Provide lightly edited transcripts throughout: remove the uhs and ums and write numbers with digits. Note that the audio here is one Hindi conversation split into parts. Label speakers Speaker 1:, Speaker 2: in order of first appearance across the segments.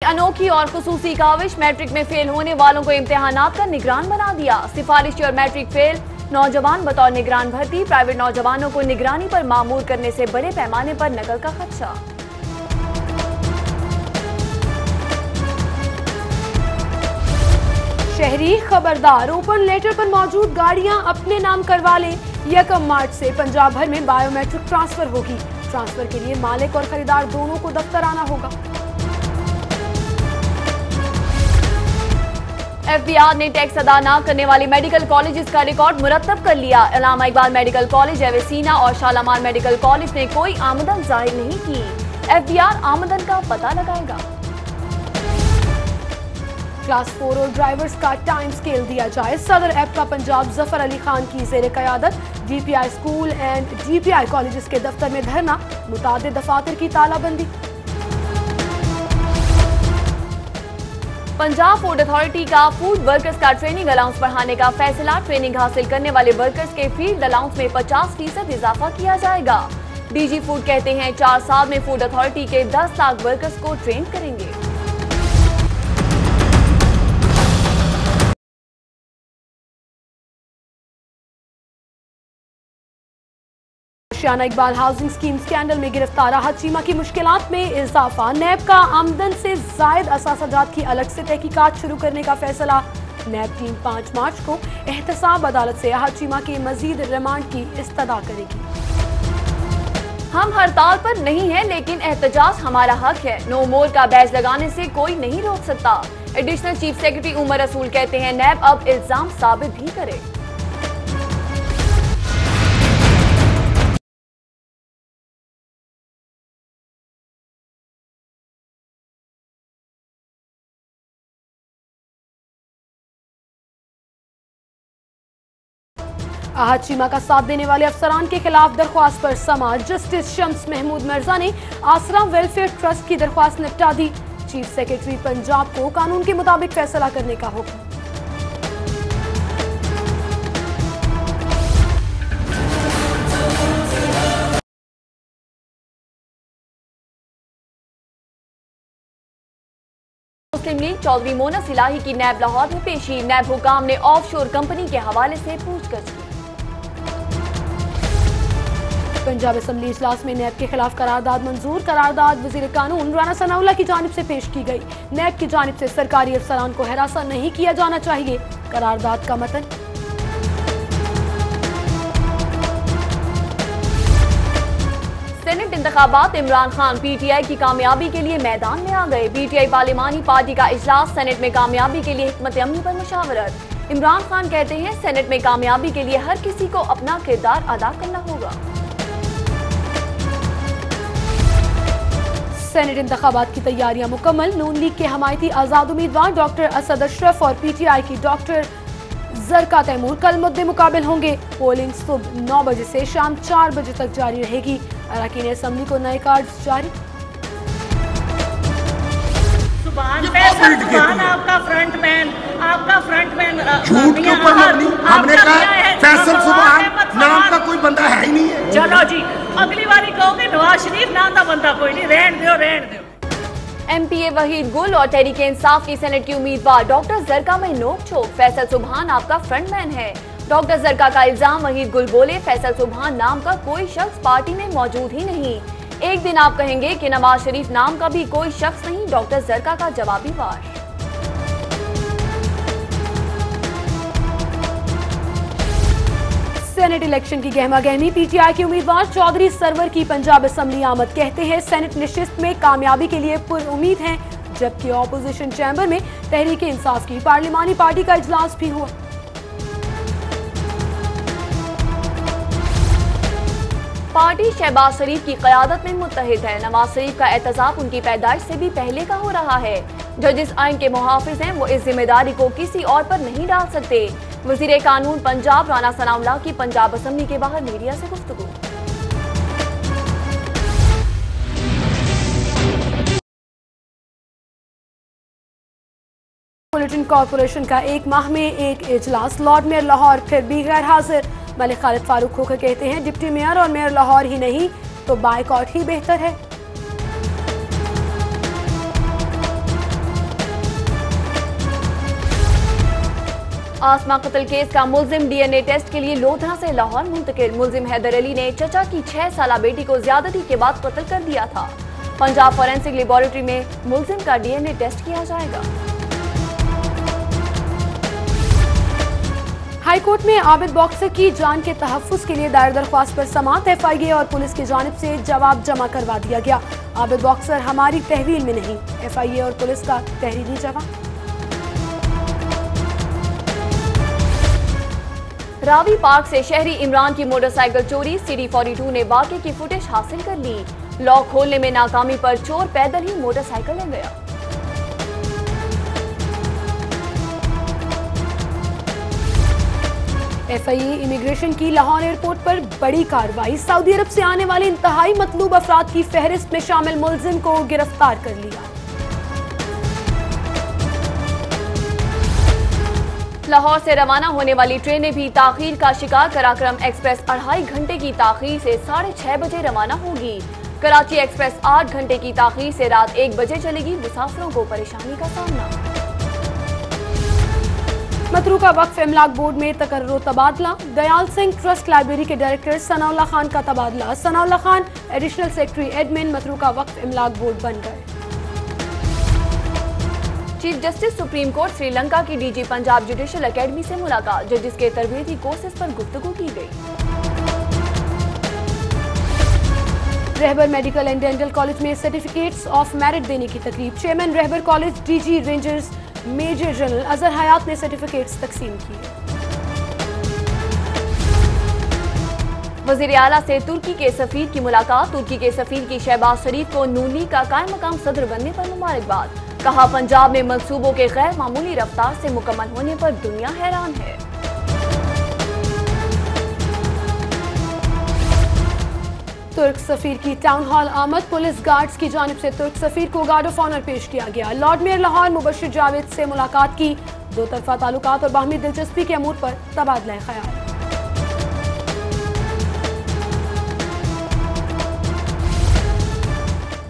Speaker 1: अनोखी और खुसूसी काविश, मैट्रिक में फेल होने वालों को इम्तिहानात का निगरान बना दिया। सिफारिशी और मैट्रिक फेल नौजवान बतौर निगरान भर्ती, प्राइवेट नौजवानों को निगरानी पर मामूर करने से बड़े पैमाने पर नकल का खदशा।
Speaker 2: शहरी खबरदार, ओपन लेटर पर मौजूद गाड़ियां अपने नाम करवा लें। 1 मार्च से पंजाब भर में बायोमेट्रिक ट्रांसफर होगी। ट्रांसफर के लिए मालिक और खरीदार दोनों को दफ्तर आना होगा।
Speaker 1: एफबीआर ने टैक्स अदा न करने वाले मेडिकल कॉलेजेस का रिकॉर्ड मुरतब कर लिया। अल्लामा इकबाल मेडिकल कॉलेज, एवेसीना और शालामार मेडिकल कॉलेज ने कोई आमदन जाहिर नहीं की। एफबीआर आमदन का पता लगाएगा।
Speaker 2: क्लास 4 और ड्राइवर्स का टाइम स्केल दिया जाए। सदर ऐप का पंजाब जफर अली खान की जेर कयादत DPI school and DPI colleges के दफ्तर में धरना, मुतादिद दफातर की तालाबंदी।
Speaker 1: पंजाब फूड अथॉरिटी का फूड वर्कर्स का ट्रेनिंग अलाउंस बढ़ाने का फैसला। ट्रेनिंग हासिल करने वाले वर्कर्स के फील्ड अलाउंस में 50% इजाफा किया जाएगा। डीजी फूड कहते हैं 4 साल में फूड अथॉरिटी के 10 लाख वर्कर्स को ट्रेन करेंगे।
Speaker 2: शाना इकबाल हाउसिंग स्कीम स्कैंडल में गिरफ्तार राहत चीमा की मुश्किलात में इजाफा। नैब का आमदन से जायद असासाजात की अलग से तहकीकात शुरू करने का फैसला। नैब टीम 5 मार्च को एहतसाब अदालत से राहत चीमा की मजीद रिमांड की इस्तदा करेगी।
Speaker 1: हम हड़ताल पर नहीं हैं, लेकिन एहतजाज हमारा हक है। नो मोर का बैज लगाने से कोई नहीं रोक सकता। एडिशनल चीफ सेक्रेटरी उमर रसूल कहते हैं नैब अब इल्जाम साबित भी करे।
Speaker 2: आहत चीमा का साथ देने वाले अफसरान के खिलाफ दरख्वास्त पर समाअत। जस्टिस शम्स महमूद मिर्जा ने आसरा वेलफेयर ट्रस्ट की दरख्वास्त निपटा दी। चीफ सेक्रेटरी पंजाब को कानून के मुताबिक फैसला करने का हुक्म।
Speaker 1: मुस्लिम लीग चौधरी मोनस इलाही की नैब लाहौर में पेशी। नैब हुकाम ने ऑफशोर कंपनी के हवाले से पूछताछ की।
Speaker 2: पंजाब असेंबली इजलास में नैब के खिलाफ करारदाद मंजूर। करारदाद वजीर कानून राना सनाउल्लाह की जानिब से पेश की गई। नैब की जानिब से सरकारी अफसरान को हिरासत नहीं किया जाना चाहिए। करारदाद का मतन।
Speaker 1: सेनेट इंतखाबात, इमरान खान पीटीआई की कामयाबी के लिए मैदान में आ गए। पीटीआई पार्लिमानी पार्टी का इजलास, सेनेट में कामयाबी के लिए हिकमत अमली पर मुशावरत। इमरान खान कहते हैं सेनेट में कामयाबी के लिए हर किसी को अपना किरदार अदा करना होगा।
Speaker 2: सेनेट इंतखाबात की तैयारियां मुकम्मल। नून लीग के हमायती आजाद उम्मीदवार डॉक्टर असद अशरफ और पीटीआई की डॉक्टर जरका तैमूर कल मुद्दे मुकाबिल होंगे। पोलिंग सुबह 9 बजे से शाम 4 बजे तक जारी रहेगी। अरकान असेंबली को नए कार्ड जारी।
Speaker 3: आपका फ्रंटमैन झूठ के ऊपर मबनी। हमने कहा फैसल सुभान नाम का कोई बंदा है ही नहीं है।
Speaker 4: चलो जी, अगली बारी कहोगे नवाज शरीफ नाम का बंदा कोई नहीं, रहन दो।
Speaker 1: एमपीए वहीद गुल और तहरीक इंसाफ की सेनेट की उम्मीदवार डॉक्टर जरका में नोक-झोंक। फैसल सुभान आपका फ्रंटमैन है। डॉक्टर जरका का इल्जाम। वहीद गुल बोले फैसल सुभान नाम का कोई शख्स पार्टी में मौजूद ही नहीं। एक दिन आप कहेंगे कि नवाज शरीफ नाम का भी कोई शख्स नहीं। डॉक्टर जरका का जवाबी वार।
Speaker 2: सेनेट इलेक्शन की गहमा गहमी। पीटीआई के उम्मीदवार चौधरी सरवर की पंजाब असेंबली आमद। कहते हैं सेनेट नशिस्त में कामयाबी के लिए पुरुम्मीद हैं। जबकि ऑपोजिशन चैम्बर में तहरीक इंसाफ की पार्लिमानी पार्टी का इजलास भी हुआ।
Speaker 1: पार्टी शहबाज शरीफ की क़यादत में मुत्तहिद है। नवाज शरीफ का एहतसाब उनकी पैदाइश से भी पहले का हो रहा है। जो जिस आइन के मुहाफिज हैं वो इस जिम्मेदारी को किसी और पर नहीं डाल सकते। वजीर कानून पंजाब राना सनाउल्लाह की पंजाब असेंबली के बाहर मीडिया से गुफ्तगू।
Speaker 2: बुलेटिन कॉर्पोरेशन का 1 माह में 1 इजलास। लॉर्ड मेयर लाहौर फिर भी गैर हाजिर। मलिक खालिद फारूक खोखर कहते हैं डिप्टी मेयर और मेयर लाहौर ही नहीं तो बाइकआउट ही बेहतर है।
Speaker 1: आसमा कत्ल केस का मुल्जिम डीएनए टेस्ट के लिए लोधरा से लाहौर मुंतकिल। मुल्जिम हैदर अली ने चचा की 6 साला बेटी को ज्यादती के बाद कत्ल कर दिया था। पंजाब फॉरेंसिक लेबोरेटरी में मुल्जिम का डीएनए टेस्ट किया जाएगा।
Speaker 2: हाईकोर्ट में आबिद बॉक्सर की जान के तहफ्फुज के लिए दायर दरख्वास्त पर समाअत एफआईए और पुलिस की जानिब से जवाब जमा करवा दिया गया। आबिद बॉक्सर हमारी तहवील में नहीं, एफआईए और पुलिस का तहरीरी जवाब।
Speaker 1: रावी पार्क से शहरी इमरान की मोटरसाइकिल चोरी। सिटी 42 ने वाकये की फुटेज हासिल कर ली। लॉक खोलने में नाकामी पर चोर पैदल ही मोटरसाइकिल ले गया।
Speaker 2: एफआईए इमिग्रेशन की लाहौर एयरपोर्ट पर बड़ी कार्रवाई। सऊदी अरब से आने वाले इंतहाई मतलूब अफराद की फहरिस्त में शामिल मुल्जिम को गिरफ्तार कर लिया।
Speaker 1: लाहौर से रवाना होने वाली ट्रेनें भी ताखीर का शिकार। कराक्रम एक्सप्रेस 2.5 घंटे की ताखीर से 6:30 बजे रवाना होगी। कराची एक्सप्रेस 8 घंटे की ताखीर से रात 1 बजे चलेगी। मुसाफिरों को परेशानी का सामना।
Speaker 2: मतरूका वक्फ इमलाक बोर्ड में तकर्रो तबादला। दयाल सिंह ट्रस्ट लाइब्रेरी के डायरेक्टर सनाउल्लाह खान का तबादला। Sanaullah Khan additional secretary admin मतरूका वक्फ इमलाक बोर्ड बन गए।
Speaker 1: Chief justice supreme court Sri Lanka की डीजी पंजाब जुडिशल एकेडमी से मुलाकात। जजेस के तरबीती कोर्सेज पर गुफ्तगू की गई। Rahbar medical and dental college में सर्टिफिकेट्स ऑफ मेरिट देने की तकरीब। Chairman Rahbar college DG rangers major general Azhar Hayat ने सर्टिफिकेट्स तकसीम किए। वजीर आला से तुर्की के सफीर की मुलाकात। तुर्की के सफीर की शहबाज शरीफ को नून लीग का कायम मकाम सदर बनने पर मुबारकबाद। कहा पंजाब में मंसूबों के गैर मामूली रफ्तार से मुकम्मल होने पर दुनिया हैरान है।
Speaker 2: तुर्क सफीर की टाउन हॉल आमद। पुलिस गार्ड्स की जानिब से तुर्क सफीर को गार्ड ऑफ ऑनर पेश किया गया। लॉर्ड मेयर लाहौर मुबशिर जावेद से मुलाकात की। दो तरफा ताल्लुकात और बाहमी दिलचस्पी के अमूर पर तबादला ख्याल।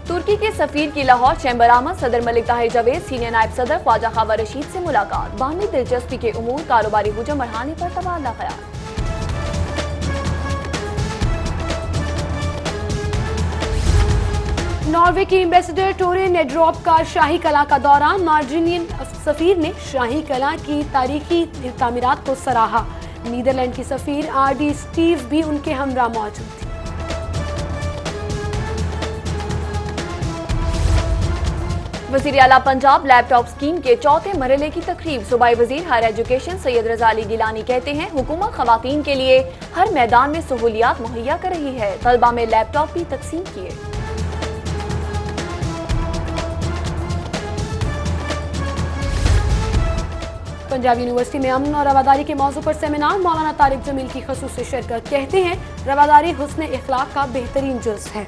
Speaker 1: तुर्की के सफीर की लाहौर चैम्बर आमद। सदर मलिक ताहिर जावेद, सीनियर नायब सदर ख्वाजा खावा रशीद से मुलाकात। बाहमी दिलचस्पी के उमूर कारोबारी हुजम बढ़ाने पर तबादला ख्याल।
Speaker 2: नॉर्वे की एम्बेसडर टोरे नेड्रॉप का शाही कला का दौरा। नार्जीनियन सफीर ने शाही कला की तारीखी तामीरात को सराहा। नीदरलैंड की सफीर आरडी स्टीव भी उनके हमरा मौजूद थी।
Speaker 1: वजीर आला पंजाब लैपटॉप स्कीम के चौथे मरहले की तकरीब। सूबाई वजीर हायर एजुकेशन सैयद रजा अली गिलानी कहते हैं हुकूमत खवातीन के लिए हर मैदान में सहूलियात मुहैया कर रही है। तलबा में लैपटॉप भी तकसीम किए।
Speaker 2: पंजाब यूनिवर्सिटी में अमन और रवादारी के मौजू पर सेमिनार। मौलाना तारिक जमील की खसूसी शिरकत। कहते हैं रवादारी हुस्न इखलाक का बेहतरीन जुज़्व है।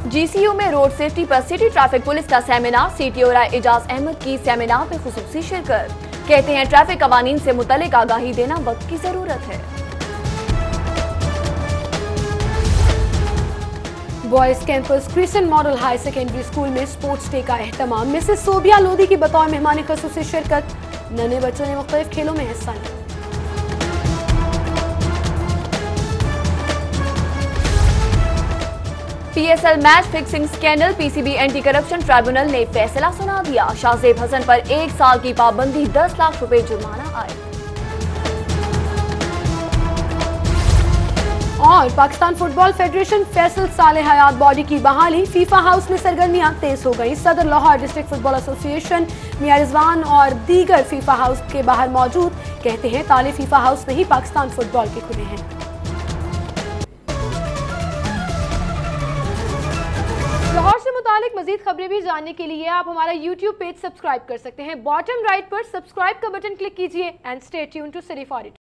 Speaker 1: जीसीयू में रोड सेफ्टी पर सिटी ट्रैफिक पुलिस का सेमिनार। सीटीओ राय एजाज अहमद की सेमिनार में खुसूसी शिरकत। कहते हैं ट्रैफिक कवानीन से मुतल्लिक आगाही देना वक्त की जरूरत है।
Speaker 2: Boys campus crescent model high secondary school में स्पोर्ट्स डे का एहतमाम। मिसेस सोबिया लोधी की बतौर मेहमान खसूसी शिरकत। नन्हे बच्चों ने मुख्तलिफ खेलों में हिस्सा लिया।
Speaker 1: PSL match fixing scandal. PCB anti corruption tribunal ने फैसला सुना दिया। शाहजेब हसन पर 1 साल की पाबंदी, 10 लाख रुपए जुर्माना आए।
Speaker 2: और पाकिस्तान फुटबॉल फेडरेशन फैसल सालेह हयात बॉडी की बहाली। फीफा हाउस में सरगर्मियां तेज हो गई। सदर लाहौर डिस्ट्रिक्ट फुटबॉल एसोसिएशन मियां रिजवान और दीगर फीफा हाउस के बाहर मौजूद कहते हैं ताले फीफा हाउस नहीं पाकिस्तान फुटबॉल के खुले हैं। लाहौर से मुतालिक मजीद खबरें भी जानने के लिए आप हमारा YouTube पेज सब्सक्राइब कर सकते हैं। बॉटम राइट पर सब्सक्राइब का बटन क्लिक कीजिए and stay tune to city 42।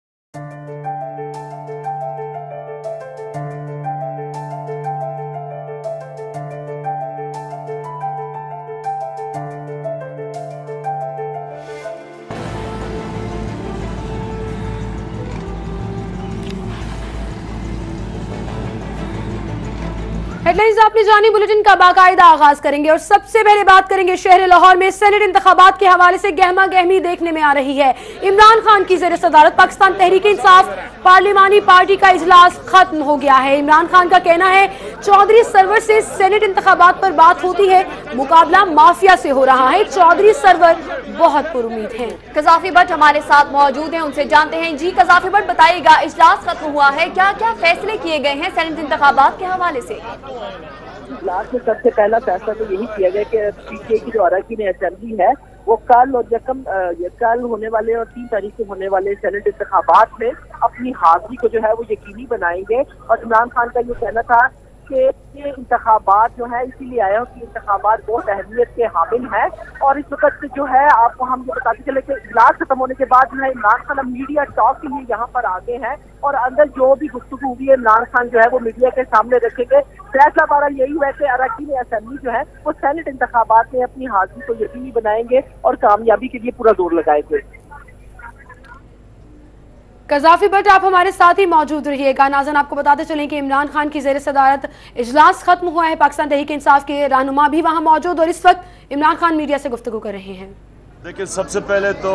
Speaker 2: Headlines आपने जानी, बुलेटिन का बाकायदा आगाज करेंगे और सबसे पहले बात करेंगे शहर लाहौर में सेनेट इंतखाबात के हवाले से गहमा गहमी देखने में आ रही है। इमरान खान की ज़ेर सदारत पाकिस्तान तहरीक इंसाफ पार्लिमानी पार्टी का इजलास खत्म हो गया है। इमरान खान का कहना है चौधरी सरवर से सेनेट इंतखाबात पर बात होती है, मुकाबला माफिया से हो रहा है। चौधरी सरवर बहुत पुरुमीद हैं।
Speaker 1: कजाफी भट्ट हमारे साथ मौजूद हैं, उनसे जानते हैं। जी कजाफी भट्ट, बताइएगा इजलास खत्म हुआ है, क्या क्या फैसले किए गए हैं सेनेट इंतखाबात के हवाले से?
Speaker 5: इजलास में सबसे पहला फैसला तो यही किया गया कि पीटीआई की जो अरकान असेंबली है वो कल और कल होने वाले और 3 तारीख को होने वाले सेनेट इंतखाबात में अपनी हाजिरी को जो है वो यकीनी बनाएंगे। और इमरान खान का ये कहना था कि ये इंतखाबात जो है इसीलिए आया हूँ कि इंतखाबात बहुत अहमियत के हामिल है। और इस वक्त जो है आपको हम ये बताते चले कि इजलास खत्म होने के बाद जो है इमरान खान मीडिया टॉक के लिए यहाँ पर आगे हैं और अंदर जो भी गुफ्तगू हुई है इमरान खान जो है वो मीडिया के सामने रखेंगे। फैसला हमारा यही हुआ है कि अरकान असेंबली जो है वो सेनेट इंतखाबात में अपनी हाजिरी को यकीनी बनाएंगे और कामयाबी के लिए पूरा जोर लगाएंगे।
Speaker 2: कजाफी भट्ट आप हमारे साथ ही मौजूद रहिएगा। नाज़रीन आपको बताते चलें कि इमरान खान की ज़ेर सदारत इजलास खत्म हुआ है, पाकिस्तान तहरीक इंसाफ के रहनुमा भी वहां मौजूद और इस वक्त इमरान खान मीडिया से गुफ्तगू कर रहे हैं।
Speaker 6: देखिए, सबसे पहले तो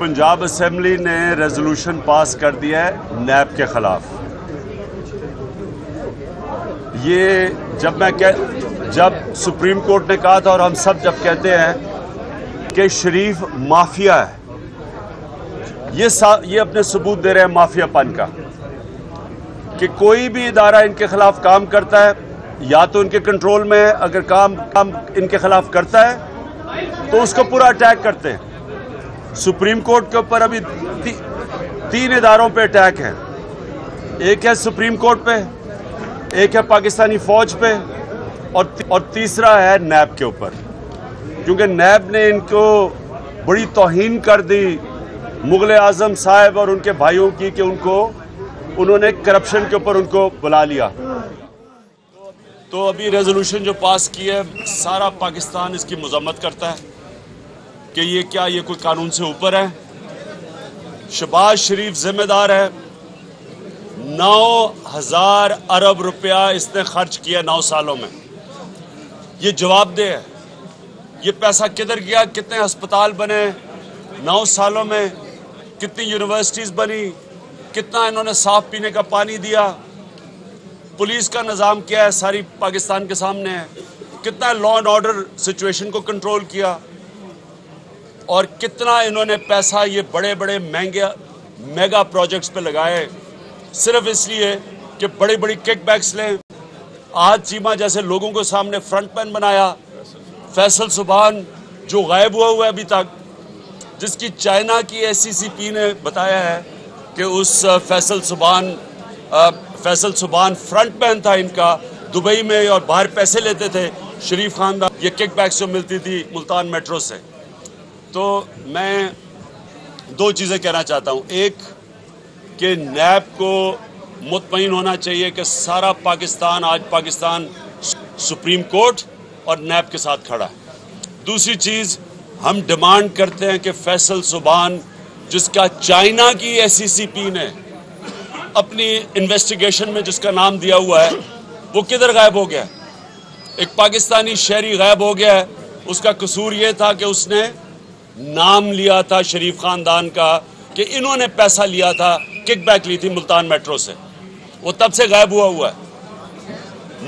Speaker 6: पंजाब असेंबली ने रेजोल्यूशन पास कर दिया है नैब के खिलाफ। ये जब सुप्रीम कोर्ट ने कहा था और हम सब जब कहते हैं कि शरीफ माफिया है, ये अपने सबूत दे रहे हैं माफियापन का कि कोई भी इदारा इनके खिलाफ काम करता है या तो इनके कंट्रोल में है, अगर काम इनके खिलाफ करता है तो उसको पूरा अटैक करते हैं। सुप्रीम कोर्ट के ऊपर अभी 3 इदारों पे अटैक है। एक है सुप्रीम कोर्ट पे, एक है पाकिस्तानी फौज पे और तीसरा है नैब के ऊपर, क्योंकि नैब ने इनको बड़ी तौहीन कर दी मुगल आजम साहब और उनके भाइयों की कि उन्होंने करप्शन के ऊपर उनको बुला लिया। तो अभी रेजोल्यूशन जो पास की है सारा पाकिस्तान इसकी मजम्मत करता है कि ये कोई कानून से ऊपर है। शहबाज शरीफ जिम्मेदार है। 9,000 अरब रुपया इसने खर्च किया 9 सालों में। ये जवाबदेह है। ये पैसा किधर गया, कितने अस्पताल बने 9 सालों में, कितनी यूनिवर्सिटीज बनी, कितना इन्होंने साफ पीने का पानी दिया, पुलिस का निज़ाम क्या है सारी पाकिस्तान के सामने है, कितना लॉ एंड ऑर्डर सिचुएशन को कंट्रोल किया और कितना इन्होंने पैसा ये बड़े बड़े मेगा प्रोजेक्ट्स पे लगाए सिर्फ इसलिए कि बड़ी बड़ी किकबैक्स लें। आज चीमा जैसे लोगों को सामने फ्रंट मैन बनाया। फैसल सुबहान जो गायब हुआ है अभी तक, जिसकी चाइना की SCCP ने बताया है कि उस फैसल सुबहान फ्रंट मैन था इनका, दुबई में और बाहर पैसे लेते थे शरीफ खानदान, ये किकबैक्स जो मिलती थी मुल्तान मेट्रो से। तो मैं 2 चीज़ें कहना चाहता हूँ। एक कि नैब को मुतमईन होना चाहिए कि सारा पाकिस्तान आज सुप्रीम कोर्ट और नैब के साथ खड़ा है। दूसरी चीज़, हम डिमांड करते हैं कि फैसल सुबहान जिसका चाइना की SCCP ने अपनी इन्वेस्टिगेशन में जिसका नाम दिया हुआ है, वो किधर गायब हो गया? एक पाकिस्तानी शहरी गायब हो गया है। उसका कसूर ये था कि उसने नाम लिया था शरीफ खानदान का कि इन्होंने पैसा लिया था, किकबैक ली थी मुल्तान मेट्रो से। वो तब से गायब हुआ है।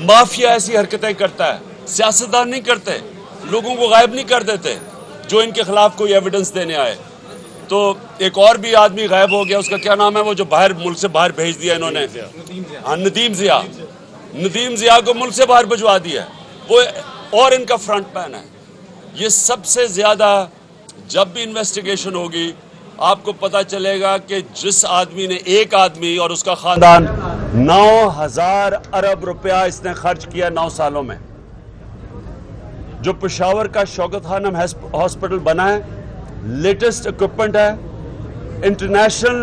Speaker 6: माफिया ऐसी हरकतें करता है, सियासतदान नहीं करते, लोगों को गायब नहीं कर देते जो इनके खिलाफ कोई एविडेंस देने आए। तो एक और भी आदमी गायब हो गया, उसका क्या नाम है, वो जो मुल्क से बाहर भेज दिया इन्होंने, नदीम ज़िया को मुल्क से बाहर भिजवा दिया, वो और इनका फ्रंट मैन है। ये सबसे ज्यादा जब भी इन्वेस्टिगेशन होगी आपको पता चलेगा कि जिस आदमी ने, एक आदमी और उसका खानदान 9,000 अरब रुपया इसने खर्च किया 9 सालों में। जो पेशावर का शौकत खानम हॉस्पिटल बना है, लेटेस्ट इक्विपमेंट है, इंटरनेशनल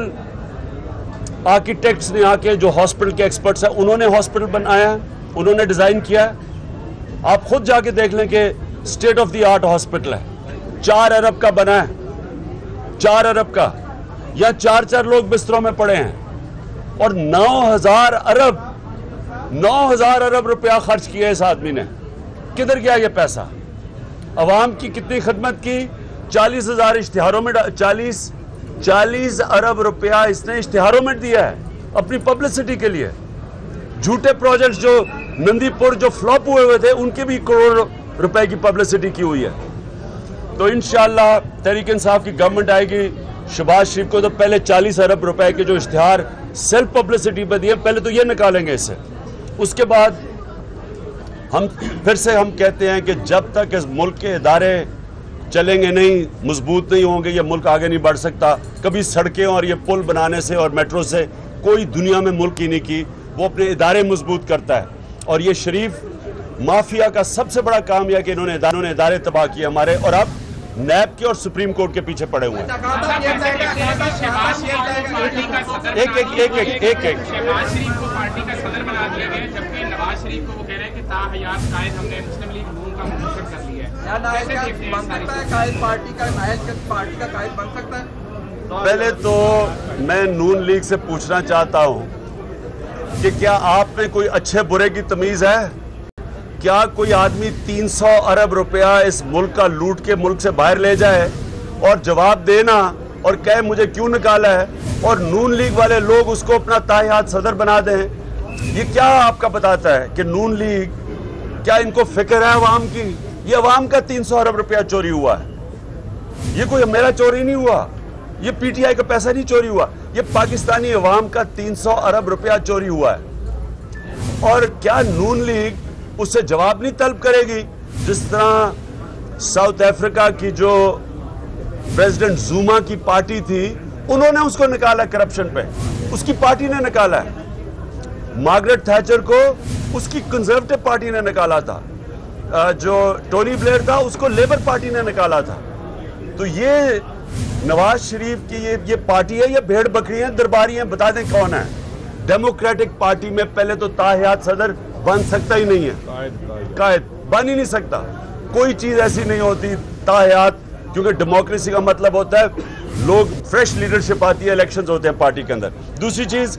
Speaker 6: आर्किटेक्ट्स ने आके, जो हॉस्पिटल के एक्सपर्ट्स हैं, उन्होंने हॉस्पिटल बनाया, उन्होंने डिजाइन किया है। आप खुद जाके देख लें कि state of the art hospital है, 4 अरब का बना है, 4 अरब का, या 4 लोग बिस्तरों में पड़े हैं और 9,000 अरब 9,000 अरब रुपया खर्च किया इस आदमी ने। किधर गया ये पैसा? अवाम की कितनी खिदमत की? 40,000 इश्तिहारों में 40 अरब रुपया इसने इश्तिहारों में दिया है अपनी पब्लिसिटी के लिए। झूठे प्रोजेक्ट्स जो नंदीपुर जो फ्लॉप हुए थे उनके भी करोड़ों रुपए की पब्लिसिटी की हुई है। तो इंशाअल्लाह तहरीक इंसाफ की गवर्नमेंट आएगी। शहबाज शरीफ को तो पहले 40 अरब रुपए के जो इश्तिहार सेल्फ पब्लिसिटी पे दिए, पहले तो ये निकालेंगे इससे। उसके बाद हम फिर से हम कहते हैं कि जब तक इस मुल्क के इदारे चलेंगे नहीं, मजबूत नहीं होंगे, ये मुल्क आगे नहीं बढ़ सकता। कभी सड़कें और ये पुल बनाने से और मेट्रो से कोई दुनिया में मुल्क ही नहीं की। वो अपने इदारे मजबूत करता है। और ये शरीफ माफिया का सबसे बड़ा काम यह कि इन्होंने इदारे तबाह किए हमारे, और अब नैब के और सुप्रीम कोर्ट के पीछे पड़े हुए हैं। एक
Speaker 7: शहबाज शरीफ को पार्टी का सदर बना दिया गया, जबकि नवाज शरीफ को वो कह रहे हैं कि ताहयात कायद हमने मुस्लिम लीग नून का मुंतखब कर लिया है। पार्टी का कायद बन सकता है?
Speaker 6: पहले तो मैं नून लीग से पूछना चाहता हूं कि क्या आप में कोई अच्छे बुरे की तमीज है? क्या कोई आदमी 300 अरब रुपया इस मुल्क का लूट के मुल्क से बाहर ले जाए और जवाब देना और कहे मुझे क्यों निकाला है, और नून लीग वाले लोग उसको अपना ताहियात सदर बना दें? ये क्या आपका बताता है कि नून लीग, क्या इनको फिक्र है अवाम की? ये अवाम का 300 अरब रुपया चोरी हुआ है। ये कोई मेरा चोरी नहीं हुआ, ये पीटीआई का पैसा नहीं चोरी हुआ, ये पाकिस्तानी अवाम का 300 अरब रुपया चोरी हुआ है। और क्या नून लीग उससे जवाब नहीं तलब करेगी? जिस तरह साउथ अफ्रीका की जो प्रेसिडेंट जुमा की पार्टी थी, उन्होंने उसको निकाला करप्शन पे, उसकी पार्टी ने निकाला है। मार्गरेट थैचर को उसकी कंजर्वेटिव पार्टी ने निकाला था, जो टोनी ब्लेयर था उसको लेबर पार्टी ने निकाला था। तो ये नवाज शरीफ की ये पार्टी है, ये भेड़ बकरी है, दरबारी है, बता दें कौन है? डेमोक्रेटिक पार्टी में पहले तो ताहियात सदर बन सकता ही नहीं है, कायद बन ही नहीं सकता। कोई चीज ऐसी नहीं होती ताहियात, क्योंकि डेमोक्रेसी का मतलब होता है लोग फ्रेश लीडरशिप आती है, इलेक्शंस होते हैं पार्टी के अंदर। दूसरी चीज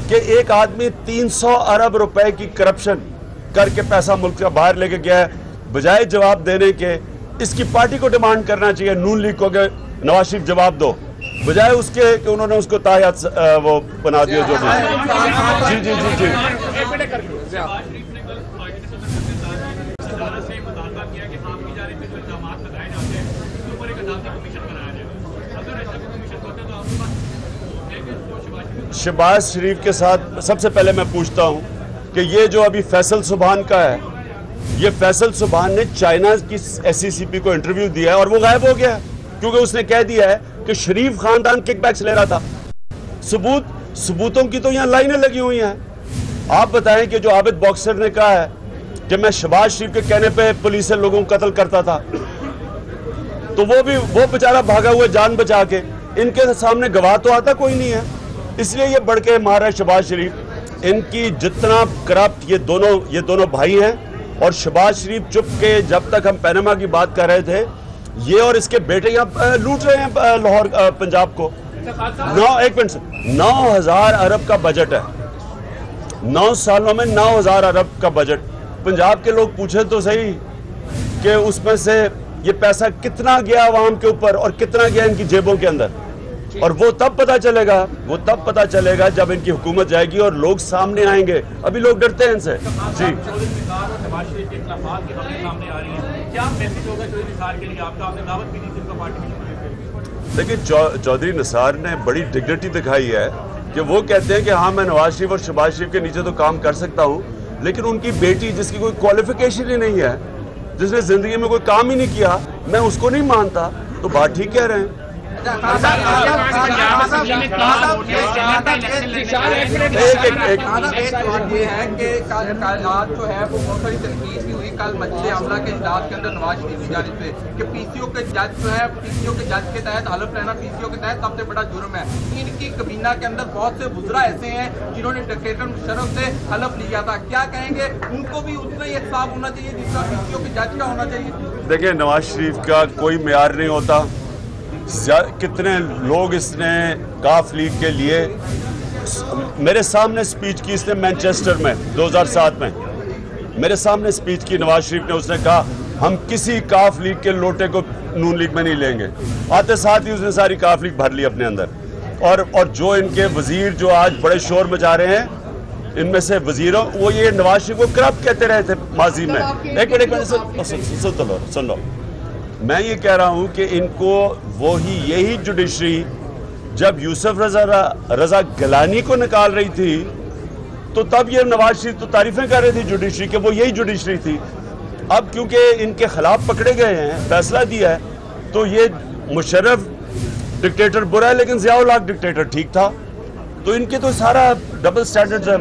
Speaker 6: कि एक आदमी 300 अरब रुपए की करप्शन करके पैसा मुल्क का बाहर लेके गया है, बजाय जवाब देने के इसकी पार्टी को डिमांड करना चाहिए, नून लीग को, नवाज शरीफ जवाब दो, बजाय उसके कि उन्होंने उसको ताहियात वो बना दिया जो भी। जी जी जी जी शहबाज शरीफ के साथ सबसे पहले मैं पूछता हूं कि ये जो अभी फैसल सुबहान का है, ये फैसल सुबहान ने चाइना की SCCP को इंटरव्यू दिया है और वो गायब हो गया है, क्योंकि उसने कह दिया है कि शरीफ खानदान किकबैक्स ले रहा था। सबूतों की तो यहाँ लाइनें लगी हुई हैं। आप बताएं कि जो आबिद बॉक्सर ने कहा है कि मैं शहबाज शरीफ के कहने पे पुलिस से लोगों को कत्ल करता था, तो वो बेचारा भागा हुआ जान बचा के, इनके सामने गवाह तो आता कोई नहीं है, इसलिए ये बढ़ के मार रहा है शहबाज शरीफ। इनकी जितना करप्ट ये दोनों भाई हैं, और शहबाज शरीफ चुप के, जब तक हम पैनामा की बात कर रहे थे, ये और इसके बेटे यहाँ लूट रहे हैं लाहौर पंजाब को। 9,000 अरब का बजट है, 9 सालों में 9,000 अरब का बजट। पंजाब के लोग पूछे तो सही कि उसमें से ये पैसा कितना गया आवाम के ऊपर और कितना गया इनकी जेबों के अंदर, और वो तब पता चलेगा जब इनकी हुकूमत जाएगी और लोग सामने आएंगे। अभी लोग डरते हैं इनसे। जी देखिए, चौधरी निसार ने बड़ी डिग्निटी दिखाई है कि वो कहते हैं कि हाँ मैं नवाज शरीफ और शहबाज शरीफ के नीचे तो काम कर सकता हूँ, लेकिन उनकी बेटी जिसकी कोई क्वालिफिकेशन ही नहीं है, जिसने जिंदगी में कोई काम ही नहीं किया, मैं उसको नहीं मानता। तो बात ठीक कह रहे हैं।
Speaker 7: कल मजलिस आमला के इजलास के अंदर नवाज शरीफ की जानिब से कि पीसीओ के जज जो है, पीसीओ के जज के तहत हलफ लेना पीसीओ के तहत सबसे बड़ा जुर्म है। इनकी कबीना के अंदर बहुत से वुज़रा ऐसे हैं जिन्होंने डिक्टेटर मुशर्रफ से हलफ लिया था। क्या कहेंगे, उनको भी उतना ही इंसाफ होना चाहिए जितना पीसीओ के जज का होना चाहिए?
Speaker 6: देखिए, नवाज शरीफ का कोई मेयार नहीं होता। कितने लोग इसने काफ लीग के लिए मेरे सामने स्पीच की इसने मैनचेस्टर में 2007 में मेरे सामने स्पीच की नवाज शरीफ ने। उसने कहा हम किसी काफ लीग के लोटे को नून लीग में नहीं लेंगे। आते साथ ही उसने सारी काफ लीग भर ली अपने अंदर। और जो इनके वजीर जो आज बड़े शोर मचा रहे हैं, इनमें से वजीरों वो ये नवाज शरीफ को करप्ट कहते रहे थे माजी में। एक मिनट सुन लो। मैं ये कह रहा हूं कि इनको यही जुडिशरी जब यूसुफ रजा गिलानी को निकाल रही थी तो तब ये नवाज शरीफ तो तारीफें कर रहे थे जुडिशरी के, वो यही जुडिशरी थी। अब क्योंकि इनके खिलाफ पकड़े गए हैं, फैसला दिया है, तो ये मुशर्रफ डिक्टेटर बुरा है लेकिन ज़िया-उल हक डिक्टेटर ठीक था। तो इनके तो सारा डबल स्टैंडर्ड्स हैं।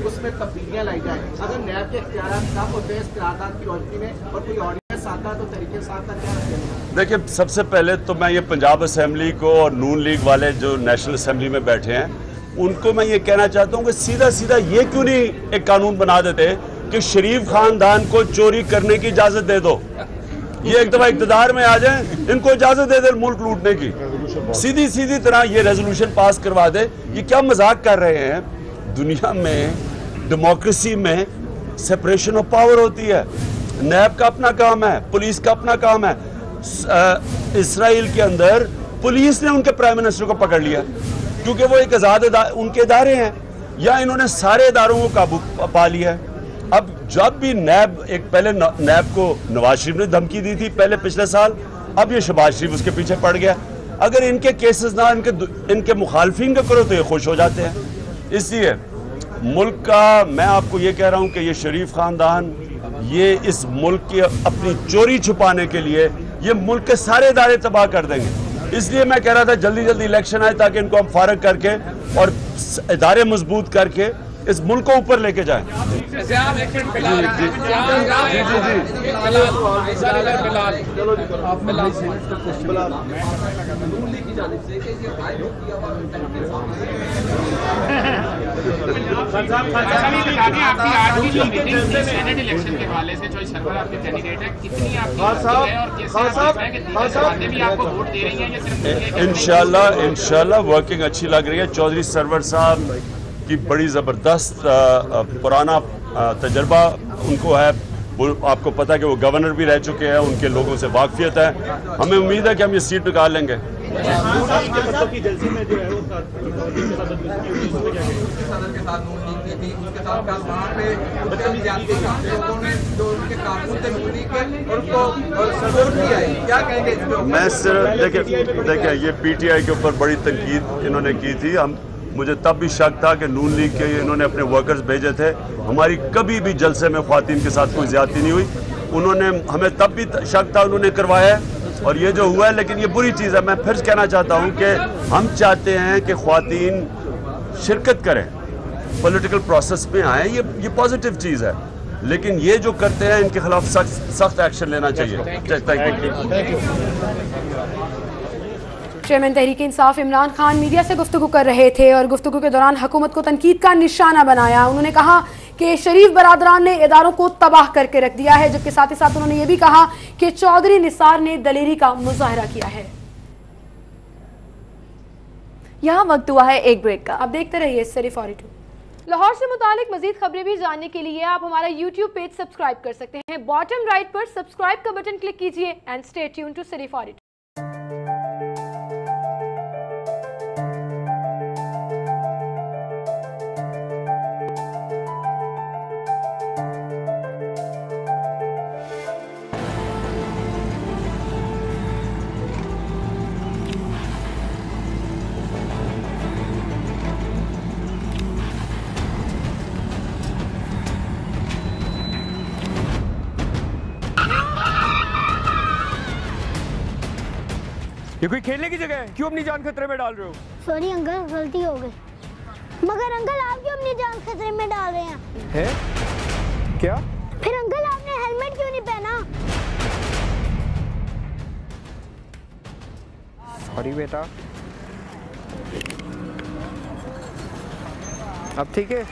Speaker 8: उसमें तब्दीलियां लाई जाए। अगर नैब के इख्तियारात कम होते हैं इस करारदाद की रोशनी में और कोई ऑर्डिनेंस आता तो तरीके साथ का क्या रखेंगे?
Speaker 6: देखिए, सबसे पहले तो मैं ये पंजाब असेंबली को और नून लीग वाले जो नेशनल असेंबली में बैठे हैं उनको मैं ये कहना चाहता हूँ कि सीधा सीधा ये क्यों नहीं एक कानून बना देते कि शरीफ खानदान को चोरी करने की इजाजत दे दो। ये एक दफा इक़्तिदार में आ जाए, इनको इजाजत दे दे मुल्क लूटने की। सीधी तरह ये रेजोल्यूशन पास करवा दे। ये क्या मजाक कर रहे हैं? दुनिया में डेमोक्रेसी में सेपरेशन ऑफ पावर होती है। नैब का अपना काम है, पुलिस का अपना काम है। इसराइल के अंदर पुलिस ने उनके प्राइम मिनिस्टर को पकड़ लिया क्योंकि वो एक आज़ाद उनके इदारे हैं, या इन्होंने सारे इदारों को काबू पा लिया है। अब जब भी नैब पहले नैब को नवाज शरीफ ने धमकी दी थी पिछले साल, अब ये शहबाज शरीफ उसके पीछे पड़ गया। अगर इनके केसेस ना इनके मुखालफिन का करो तो ये खुश हो जाते हैं। इसलिए मुल्क का मैं आपको ये कह रहा हूँ कि ये शरीफ खानदान ये इस मुल्क की अपनी चोरी छुपाने के लिए ये मुल्क के सारे इदारे तबाह कर देंगे। इसलिए मैं कह रहा था जल्दी इलेक्शन आए ताकि इनको हम फारग करके और इदारे मजबूत करके इस मुल्क को ऊपर लेके जाएं। इंशाल्लाह वर्किंग अच्छी लग रही है। चौधरी सरवर साहब की बड़ी ज़बरदस्त पुराना तजर्बा उनको है। वो आपको पता है कि वो गवर्नर भी रह चुके हैं, उनके लोगों से वाकफियत है। हमें उम्मीद है कि हम ये सीट निकाल लेंगे। मैं सिर्फ देखिए ये पीटीआई के ऊपर बड़ी तनकीद इन्होंने की थी। मुझे तब भी शक था कि नून लीग के इन्होंने अपने वर्कर्स भेजे थे। हमारी कभी भी जलसे में ख्वातीन के साथ कोई ज्यादती नहीं हुई। उन्होंने हमें तब भी शक था, उन्होंने करवाया है और ये जो हुआ है, लेकिन ये बुरी चीज़ है। मैं फिर कहना चाहता हूँ कि हम चाहते हैं कि ख्वातीन शिरकत करें, पॉलिटिकल प्रोसेस में आए, ये पॉजिटिव चीज़ है। लेकिन ये जो करते हैं इनके खिलाफ सख्त एक्शन लेना चाहिए। Thank you.
Speaker 2: Chairman Tehreek Insaf Imran Khan media से गुफ्तगू कर रहे थे और गुफ्तगू के दौरान हुकूमत को तनकीद का निशाना बनाया। उन्होंने कहा कि शरीफ बरादरान ने इदारों को तबाह करके रख दिया है, जबकि साथ ही साथ उन्होंने ये भी कहा कि चौधरी निसार ने दलेरी का मुजाहरा किया है।
Speaker 1: यहाँ वक्त हुआ है एक ब्रेक का।
Speaker 2: आप देखते रहिए City 42। लाहौर से मुतालिक मजीद खबरें भी जानने के लिए आप हमारा YouTube पेज सब्सक्राइब कर सकते हैं। बॉटम राइट पर सब्सक्राइब का बटन क्लिक कीजिए and stay tuned to City 42।
Speaker 9: ये कोई खेलने की जगह है? क्यों अपनी जान खतरे में डाल रहे हो?
Speaker 10: सॉरी अंकल, गलती हो गई। मगर अंकल आप क्यों अपनी जान खतरे में डाल रहे हैं?
Speaker 9: है? क्या?
Speaker 10: फिर अंकल आपने हेलमेट क्यों नहीं पहना?
Speaker 9: सॉरी बेटा। अब ठीक है?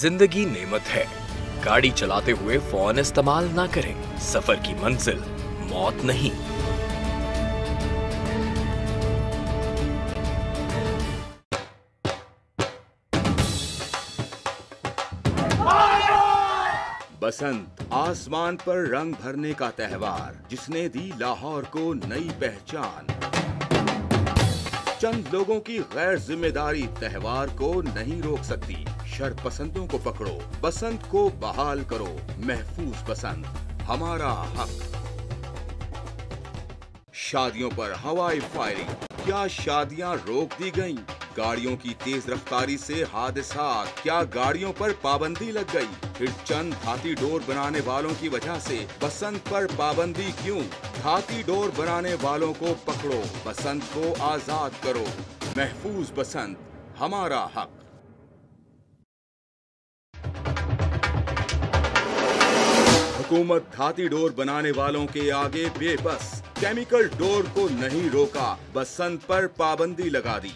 Speaker 11: जिंदगी नेमत है। गाड़ी चलाते हुए फोन इस्तेमाल ना करें। सफर की मंजिल मौत नहीं।
Speaker 12: बसंत आसमान पर रंग भरने का त्योहार, जिसने दी लाहौर को नई पहचान। चंद लोगों की गैर जिम्मेदारी त्योहार को नहीं रोक सकती। शरपसंदों को पकड़ो, बसंत को बहाल करो। महफूज बसंत हमारा हक। शादियों पर हवाई फायरिंग, क्या शादियां रोक दी गईं? गाड़ियों की तेज रफ्तारी से हादसा, क्या गाड़ियों पर पाबंदी लग गई? फिर चंद धाती डोर बनाने वालों की वजह से बसंत पर पाबंदी क्यों? धाती डोर बनाने वालों को पकड़ो, बसंत को आजाद करो। महफूज बसंत हमारा हक। हुकूमत धाती डोर बनाने वालों के आगे बेबस। केमिकल डोर को नहीं रोका, बसंत पर पाबंदी लगा दी।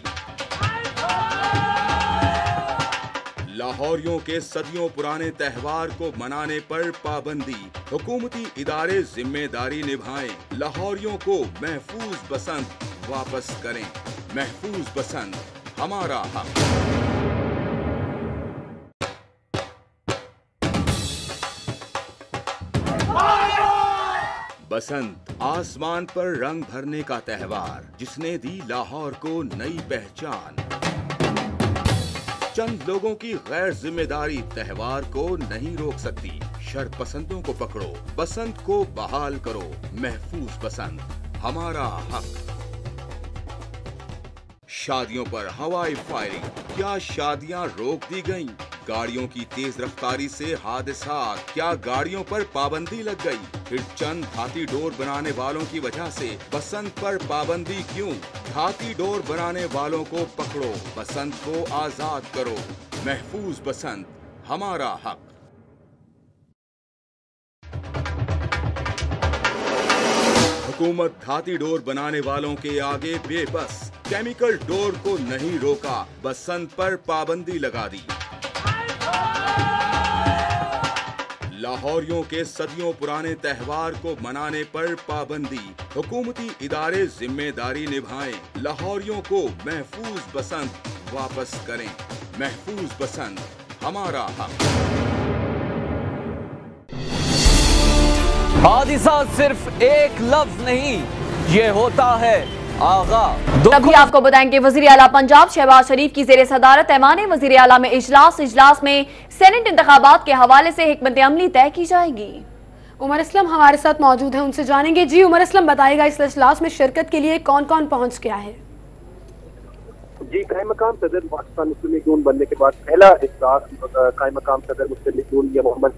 Speaker 12: लाहौरियों के सदियों पुराने त्योहार को मनाने पर पाबंदी। हुकूमती इदारे जिम्मेदारी निभाएं। लाहौरियों को महफूज बसंत वापस करें। महफूज बसंत हमारा हक। बसंत आसमान पर रंग भरने का त्योहार, जिसने दी लाहौर को नई पहचान। चंद लोगों की गैर जिम्मेदारी त्योहार को नहीं रोक सकती। शरपसंदों को पकड़ो, बसंत को बहाल करो। महफूज बसंत हमारा हक। शादियों पर हवाई फायरिंग, क्या शादियां रोक दी गईं? गाड़ियों की तेज रफ्तारी से हादसा, क्या गाड़ियों पर पाबंदी लग गई? फिर चंद धाती डोर बनाने वालों की वजह से बसंत पर पाबंदी क्यों? धाती डोर बनाने वालों को पकड़ो, बसंत को आजाद करो। महफूज बसंत हमारा हक। हुकूमत धाती डोर बनाने वालों के आगे बेबस। केमिकल डोर को नहीं रोका, बसंत पर पाबंदी लगा दी। लाहौरियों के सदियों पुराने त्योहार को मनाने पर पाबंदी। हुकूमती इदारे जिम्मेदारी निभाएं। लाहौरियों को महफूज बसंत वापस करें। महफूज बसंत हमारा हक।
Speaker 13: हादिसा सिर्फ एक लफ्ज नहीं, ये होता है आगा।
Speaker 1: तभी आपको बताएंगे वजीर आला पंजाब शहबाज शरीफ की जेर सदारत ऐवान वजीर आला में इजलास में सेनेट इंतखाबात के हवाले से हिकमत अमली तय की जाएगी।
Speaker 2: उमर असलम हमारे साथ मौजूद हैं, उनसे जानेंगे। जी उमर असलम, बताइएगा इस इजलास में शिरकत के लिए कौन कौन पहुंच गया है?
Speaker 5: जी, कायम मकाम सदर पाकिस्तान मुस्लिम लीग नून बनने के बाद पहला इजलास कायम मकाम सदर मुस्लिम लीग नून या मोहम्मद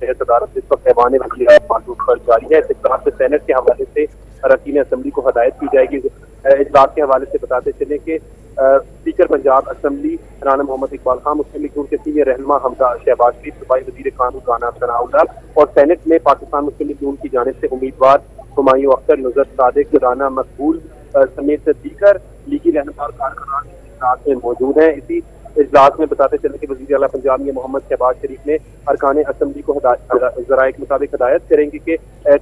Speaker 5: सदारत इस वक्त ऐवान वज़ीर आला पर जारी है। इस इजलास में सेनेट के हवाले से अरकान असेंबली को हदायत की जाएगी। इजलास के हवाले से बताते चले कि स्पीकर पंजाब असेंबली राना मोहम्मद इकबाल खान, मुस्लिम लीग नून के सीनियर रहनुमा हमजा शहबाज शरीफ, सूबाई वजीर कानून राना सनाउल्लाह और सेनेट में पाकिस्तान मुस्लिम लीग नून की जानिब से उम्मीदवार हुमायूं अख्तर, नुज़रत सादिक, राना मकबूल समेत दीगर लीगी रहनुमा और कारकुनान इजलास में मौजूद हैं। इसी इजलास में बताते चले कि वज़ीर आला पंजाब में मोहम्मद शहबाज शरीफ ने अरकान असेंबली को ज़राए के मुताबिक हदायत करेंगे कि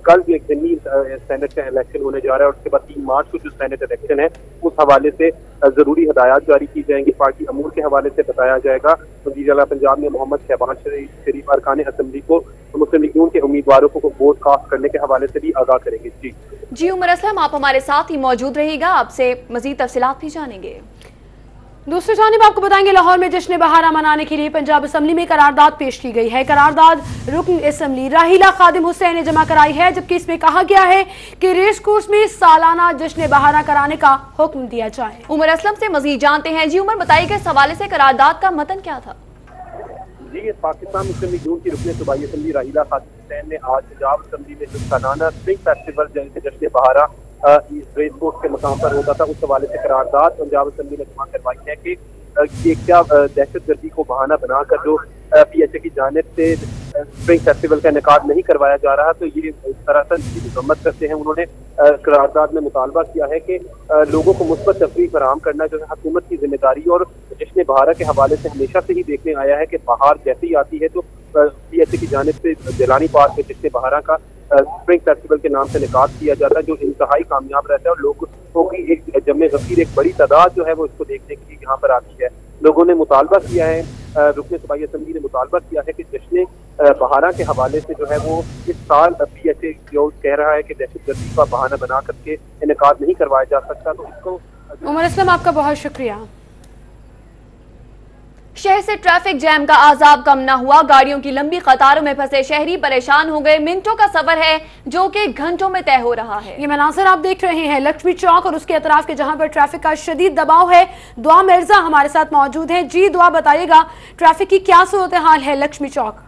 Speaker 5: कल जो एक दिनी सेनेट का इलेक्शन होने जा रहा है और उसके बाद 3 मार्च को जो सेनेट इलेक्शन है उस हवाले से जरूरी हदायत जारी की जाएंगी। पार्टी अमूर के हवाले से बताया जाएगा। वज़ीर आला पंजाब में मोहम्मद शहबाज शरीफ अरकान असेंबली को मुस्लिम लीग नून के उम्मीदवारों को वोट कास्ट करने के हवाले से भी आगाह करेंगे।
Speaker 1: जी उमर असलम, आप हमारे साथ ही मौजूद रहिएगा, आपसे मजीद तफसीलात भी जानेंगे।
Speaker 2: दूसरी जानिब आपको बताएंगे लाहौर में जश्न बहारा मनाने के लिए पंजाब असेंबली में करारदाद पेश की गई है। करारदाद रुकन असेंबली राहिला खादिम हुसैन ने जमा कराई है, जबकि इसमें कहा गया है कि रेस कोर्स में सालाना जश्न बहारा कराने का हुक्म दिया जाए।
Speaker 1: उमर असलम से मजीद जानते हैं। जी उमर, बताइए इस हवाले से करारदाद का मतन क्या था?
Speaker 5: जी, पाकिस्तान मुस्लिम लीग नून की रुकन सूबाई असेंबली राहिला खादिम हुसैन ने आज पंजाब असेंबली में जो सालाना स्प्रिंग फेस्टिवल जश्न बहारा रेस कोर्स के मकाम पर होता था उस हवाले से करारदाद पंजाब असेंबली ने जमा करवाई है कि
Speaker 14: ये क्या दहशतगर्दी को बहाना बनाकर जो PHA की जानिब से स्प्रिंग फेस्टिवल का इनेकाद नहीं करवाया जा रहा, तो ये सरासर इसकी मजम्मत करते हैं। उन्होंने करारदाद में मुतालबा किया है कि लोगों को मुस्बत तफरीह फराहम करना जो है हुकूमत की जिम्मेदारी, और जश्न बहार के हवाले से हमेशा से ही देखने आया है कि बहार जैसे ही आती है तो PHA की जानिब से जिलानी पार्क में जश्न बहार का स्प्रिंग फेस्टिवल के नाम से निकात किया जाता है, जो इंतहाई कामयाब रहता है और लोगों की एक जमे गफीर एक बड़ी तादाद जो है वो इसको देखने के लिए यहाँ पर आती है। लोगों ने मुतालबा किया है, रुकन सूबाई असम्बली ने मुतालबा किया है कि जश्न बहारा के हवाले से जो है वो इस साल PHA जो कह रहा है कि दहशतगर्दी का बहाना बना करके इनेकाद नहीं करवाया जा सकता, तो इसको।
Speaker 2: उमर असलम, आपका बहुत शुक्रिया।
Speaker 1: शहर से ट्रैफिक जैम का आजाब कम न हुआ, गाड़ियों की लंबी कतारों में फंसे शहरी परेशान हो गए। मिनटों का सफर है जो कि घंटों में तय हो रहा है।
Speaker 2: ये मनाज़िर आप देख रहे हैं लक्ष्मी चौक और उसके अतराफ के, जहां पर ट्रैफिक का शदीद दबाव है। दुआ मिर्जा हमारे साथ मौजूद हैं। जी दुआ, बताइएगा ट्रैफिक की क्या सूरत हाल है लक्ष्मी चौक?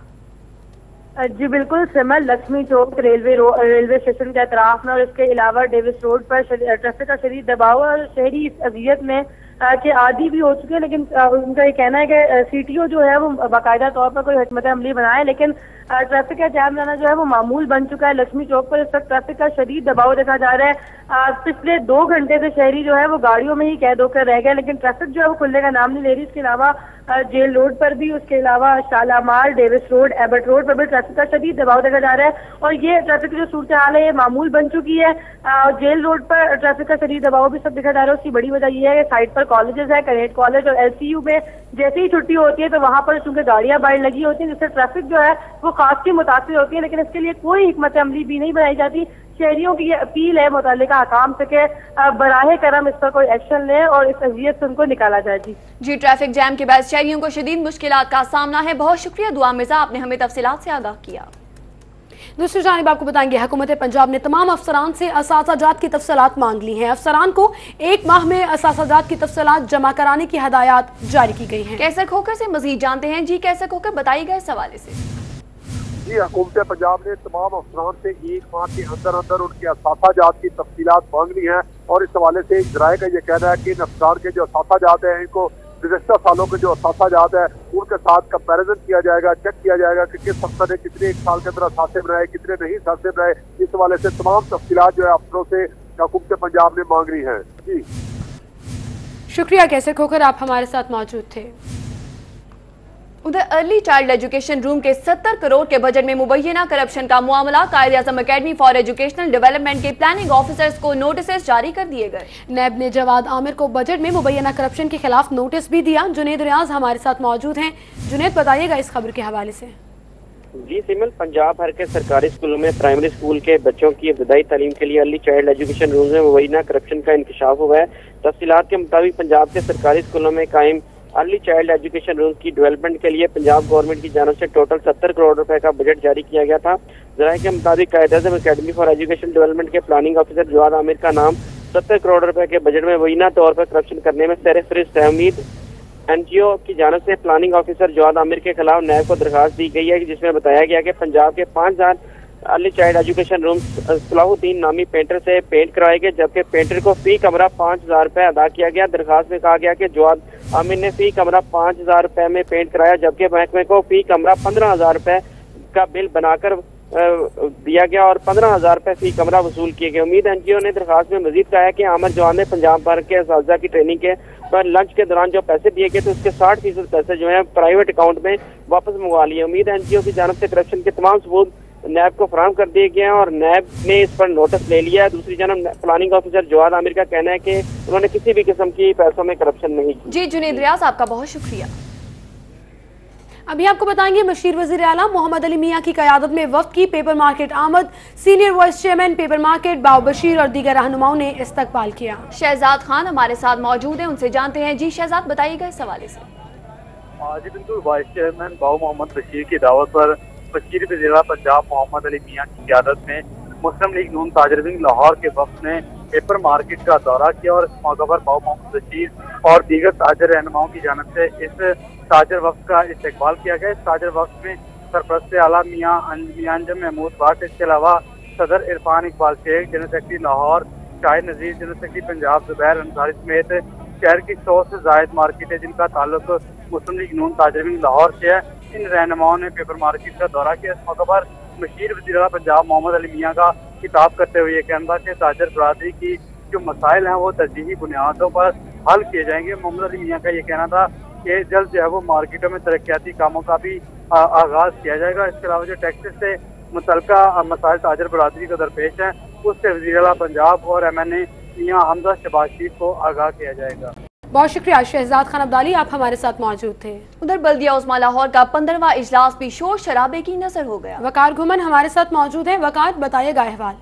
Speaker 15: जी बिल्कुल सिमर, लक्ष्मी चौक रेलवे स्टेशन के अतराफ में और इसके अलावा डेविस रोड पर ट्रैफिक का शदीद दबाव और शहरी इस अजियत में के आदी भी हो चुके हैं, लेकिन उनका ये कहना है कि CTO जो है वो बाकायदा तौर पर कोई हिकमत अमली बनाए, लेकिन ट्रैफिक का जाम जाना जो है वो मामूल बन चुका है। लक्ष्मी चौक पर इस वक्त ट्रैफिक का शदीद दबाव देखा जा रहा है। पिछले 2 घंटे से शहरी जो है वो गाड़ियों में ही कैद होकर रह गए, लेकिन ट्रैफिक जो है वो खुलने का नाम नहीं ले रही। इसके अलावा जेल रोड पर भी, उसके अलावा Shalimar, Davis road, Abbott road पर भी ट्रैफिक का शदीद दबाव देखा जा रहा है और ये ट्रैफिक की जो सूरत हाल है ये मामूल बन चुकी है। जेल रोड पर ट्रैफिक का शदीद दबाव भी सब देखा जा रहा है। उसकी बड़ी वजह यह है कि साइड पर कॉलेजेस है, कैडेट कॉलेज और LCU में जैसे ही छुट्टी होती है तो वहां पर चूंकि गाड़ियां बाहर लगी होती हैं, जिससे ट्रैफिक जो है वो खासी मुतासिर होती है, लेकिन इसके लिए कोई हिकमत अमली भी नहीं बनाई जाती। शहरियों की ये अपील है मुतल्लिका हकाम से कि बराहे करम इस पर कोई एक्शन ले और इस अजियत से उनको निकाला जाए। जी
Speaker 1: ट्रैफिक जैम के बाद शहरियों को शदीद मुश्किलात का सामना है। बहुत शुक्रिया दुआ मिर्जा, आपने हमें तफसीलात से आगाह किया।
Speaker 2: दूसरी जानिब आपको बताएंगे हुकूमत पंजाब ने तमाम अफसरान से असासाजात की तफसीलात मांग ली हैं। अफसरान को 1 माह में असासाजात की तफसीलात जमा कराने की हदायत जारी की गई हैं।
Speaker 1: कैसर खोकर से मजीद जानते हैं। जी कैसर खोकर, बताइएगा इस हवाले से।
Speaker 16: जी हुकूमत पंजाब ने तमाम अफसरान से 1 माह के अंदर अंदर उनके असासाजात की तफसीलात मांग ली हैं और इस हवाले से जराये का ये कहना है कि इन अफसरान के जो असासाजात हैं इनको गुज़श्ता सालों के जो असासाजात है उनके साथ कंपैरिजन किया जाएगा, चेक किया जाएगा कि किस अफसर ने कितने 1 साल के अंदर असासे बनाए, कितने नहीं असासे बनाए। इस हवाले से तमाम तफसीलात जो है अफसरों से हुकूमत पंजाब ने मांग ली है। जी
Speaker 2: शुक्रिया कैसर खोकर, आप हमारे साथ मौजूद थे।
Speaker 1: उधर अर्ली चाइल्ड एजुकेशन रूम के 70 करोड़ के बजट में मुबैना करप्शन का मामला, Quaid-e-Azam academy for educational development के प्लानिंग ऑफिसर्स को नोटिस जारी कर दिए गए।
Speaker 2: नैब ने जवाद आमिर को बजट में मुबैना करप्शन के खिलाफ नोटिस भी दिया। जुनेद रियाज हमारे साथ मौजूद हैं। जुनेद, बताइएगा इस खबर के हवाले से।
Speaker 17: जी सिमल, पंजाब भर के सरकारी स्कूलों में प्राइमरी स्कूल के बच्चों की इब्तदाई तालीम के लिए अर्ली चाइल्ड एजुकेशन रूम में मुबैना करप्शन का इंकशाफ हुआ है। तफसीलात के मुताबिक पंजाब के सरकारी स्कूलों में कायम अर्ली चाइल्ड एजुकेशन रूम की डेवलपमेंट के लिए पंजाब गवर्नमेंट की जानब से टोटल 70 करोड़ रुपए का बजट जारी किया गया था। जराये के मुताबिक Quaid-e-Azam academy for education development के प्लानिंग ऑफिसर जवाद आमिर का नाम 70 करोड़ रुपए के बजट में मुबैना तौर पर करप्शन करने में सरफहरिस्त है। उम्मीद NGO की जानब से प्लानिंग ऑफिसर जवाद आमिर के खिलाफ नैब को दरखास्त दी गई है, जिसमें बताया गया कि पंजाब के 5000 early child education room Salahuddin नामी पेंटर से पेंट कराए गए, जबकि पेंटर को फी कमरा 5000 रुपए अदा किया गया। दरखास्त में कहा गया कि जवाद आमिर ने फी कमरा 5000 रुपए में पेंट कराया, जबकि महकमे को फी कमरा 15000 रुपए का बिल बनाकर दिया गया और 15000 रुपए फी कमरा वसूल किए गए। उम्मीद NGO ने दरखास्त में मजीद कहा है कि आमिर जवाद ने पंजाब भर के असातिज़ा की ट्रेनिंग के पर लंच के दौरान जो पैसे दिए गए थे उसके 60% पैसे जो है प्राइवेट अकाउंट में वापस मंगवा लिए। उम्मीद NGO की जानब से करप्शन के तमाम सबूत नैब को फराहम कर दिए गए हैं और नैब ने इस पर नोटिस ले लिया है। दूसरी जानब प्लानिंग ऑफिसर जवाद आमिर का कहना है कि उन्होंने किसी भी किस्म की पैसों में करप्शन नहीं की।
Speaker 1: जी जुनेद रियाज, आपका बहुत शुक्रिया।
Speaker 2: अभी आपको बताएंगे मशीर वज़ीर आला मोहम्मद अली मियां की क़यादत में वफ्द की पेपर मार्केट आमद। Senior vice chairman paper market बाव बशीर और दीगर रहनुमाओं ने इस्तकबाल किया।
Speaker 1: शहजाद खान हमारे साथ मौजूद हैं, उनसे जानते हैं। जी शहजाद, बताइएगा इस हवाले से।
Speaker 18: जी बिल्कुल, वाइस चेयरमैन बाव मोहम्मद बशीर की दावत पर वज़ीर वज़ीर पंजाब मोहम्मद अली मियां की क़यादत में मुस्लिम लीग नून ताजर विंग लाहौर के वफ्द ने पेपर मार्केट का दौरा किया और इस मौके पर बाव मोहम्मद बशीर और दीगर ताजर रहनुमाओं की जानब से इस ताजर वफ्द का इस्तकबाल किया गया। इस ताजर वफ्द में सरपरस्त आला मियां अंजम महमूद भट्ट, इसके अलावा सदर इरफान इकबाल शेख, जनरल सेक्रेटरी लाहौर शाहिद नज़ीर, जनरल सेक्रेटरी पंजाब जुबैर अंसारी समेत शहर की 100 से जायद मार्केट है जिनका ताल्लुक मुस्लिम लीग नून ताजर विंग लाहौर से है। इन रहनुमाओं ने पेपर मार्केट का दौरा किया। इस मौके पर मशीर वज़ीर पंजाब मोहम्मद अली मियाँ का खिताब करते हुए ये कहना था कि ताजर बरादरी की जो मसाइल हैं वो तरजीही बुनियादों पर हल किए जाएंगे। मोहम्मद अली मियाँ का ये कहना था कि जल्द जो है वो मार्केटों में तरक्याती कामों का भी आगाज किया जाएगा। इसके अलावा जो टैक्सेस से मुतल्लिका मसाइल ताजर बरादरी को दरपेश हैं उससे वज़ीर आला पंजाब और MNA मियाँ हमजा शहबाज शरीफ को आगाह किया जाएगा।
Speaker 2: बहुत शुक्रिया शहजाद खान अब्दाली, आप हमारे साथ मौजूद थे।
Speaker 1: उधर बल्दिया उस्मा लाहौर का 15वां इजलास भी शोर शराबे की नजर हो गया।
Speaker 2: वकार घुमन हमारे साथ मौजूद है। वकार, बताइएगा अहवाल।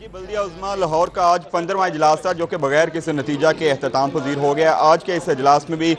Speaker 19: जी, बल्दिया उस्मा लाहौर का आज 15वां इजलास था जो कि बगैर किसी नतीजा के अख्ताम पजीर हो गया। आज के इस इजलास में भी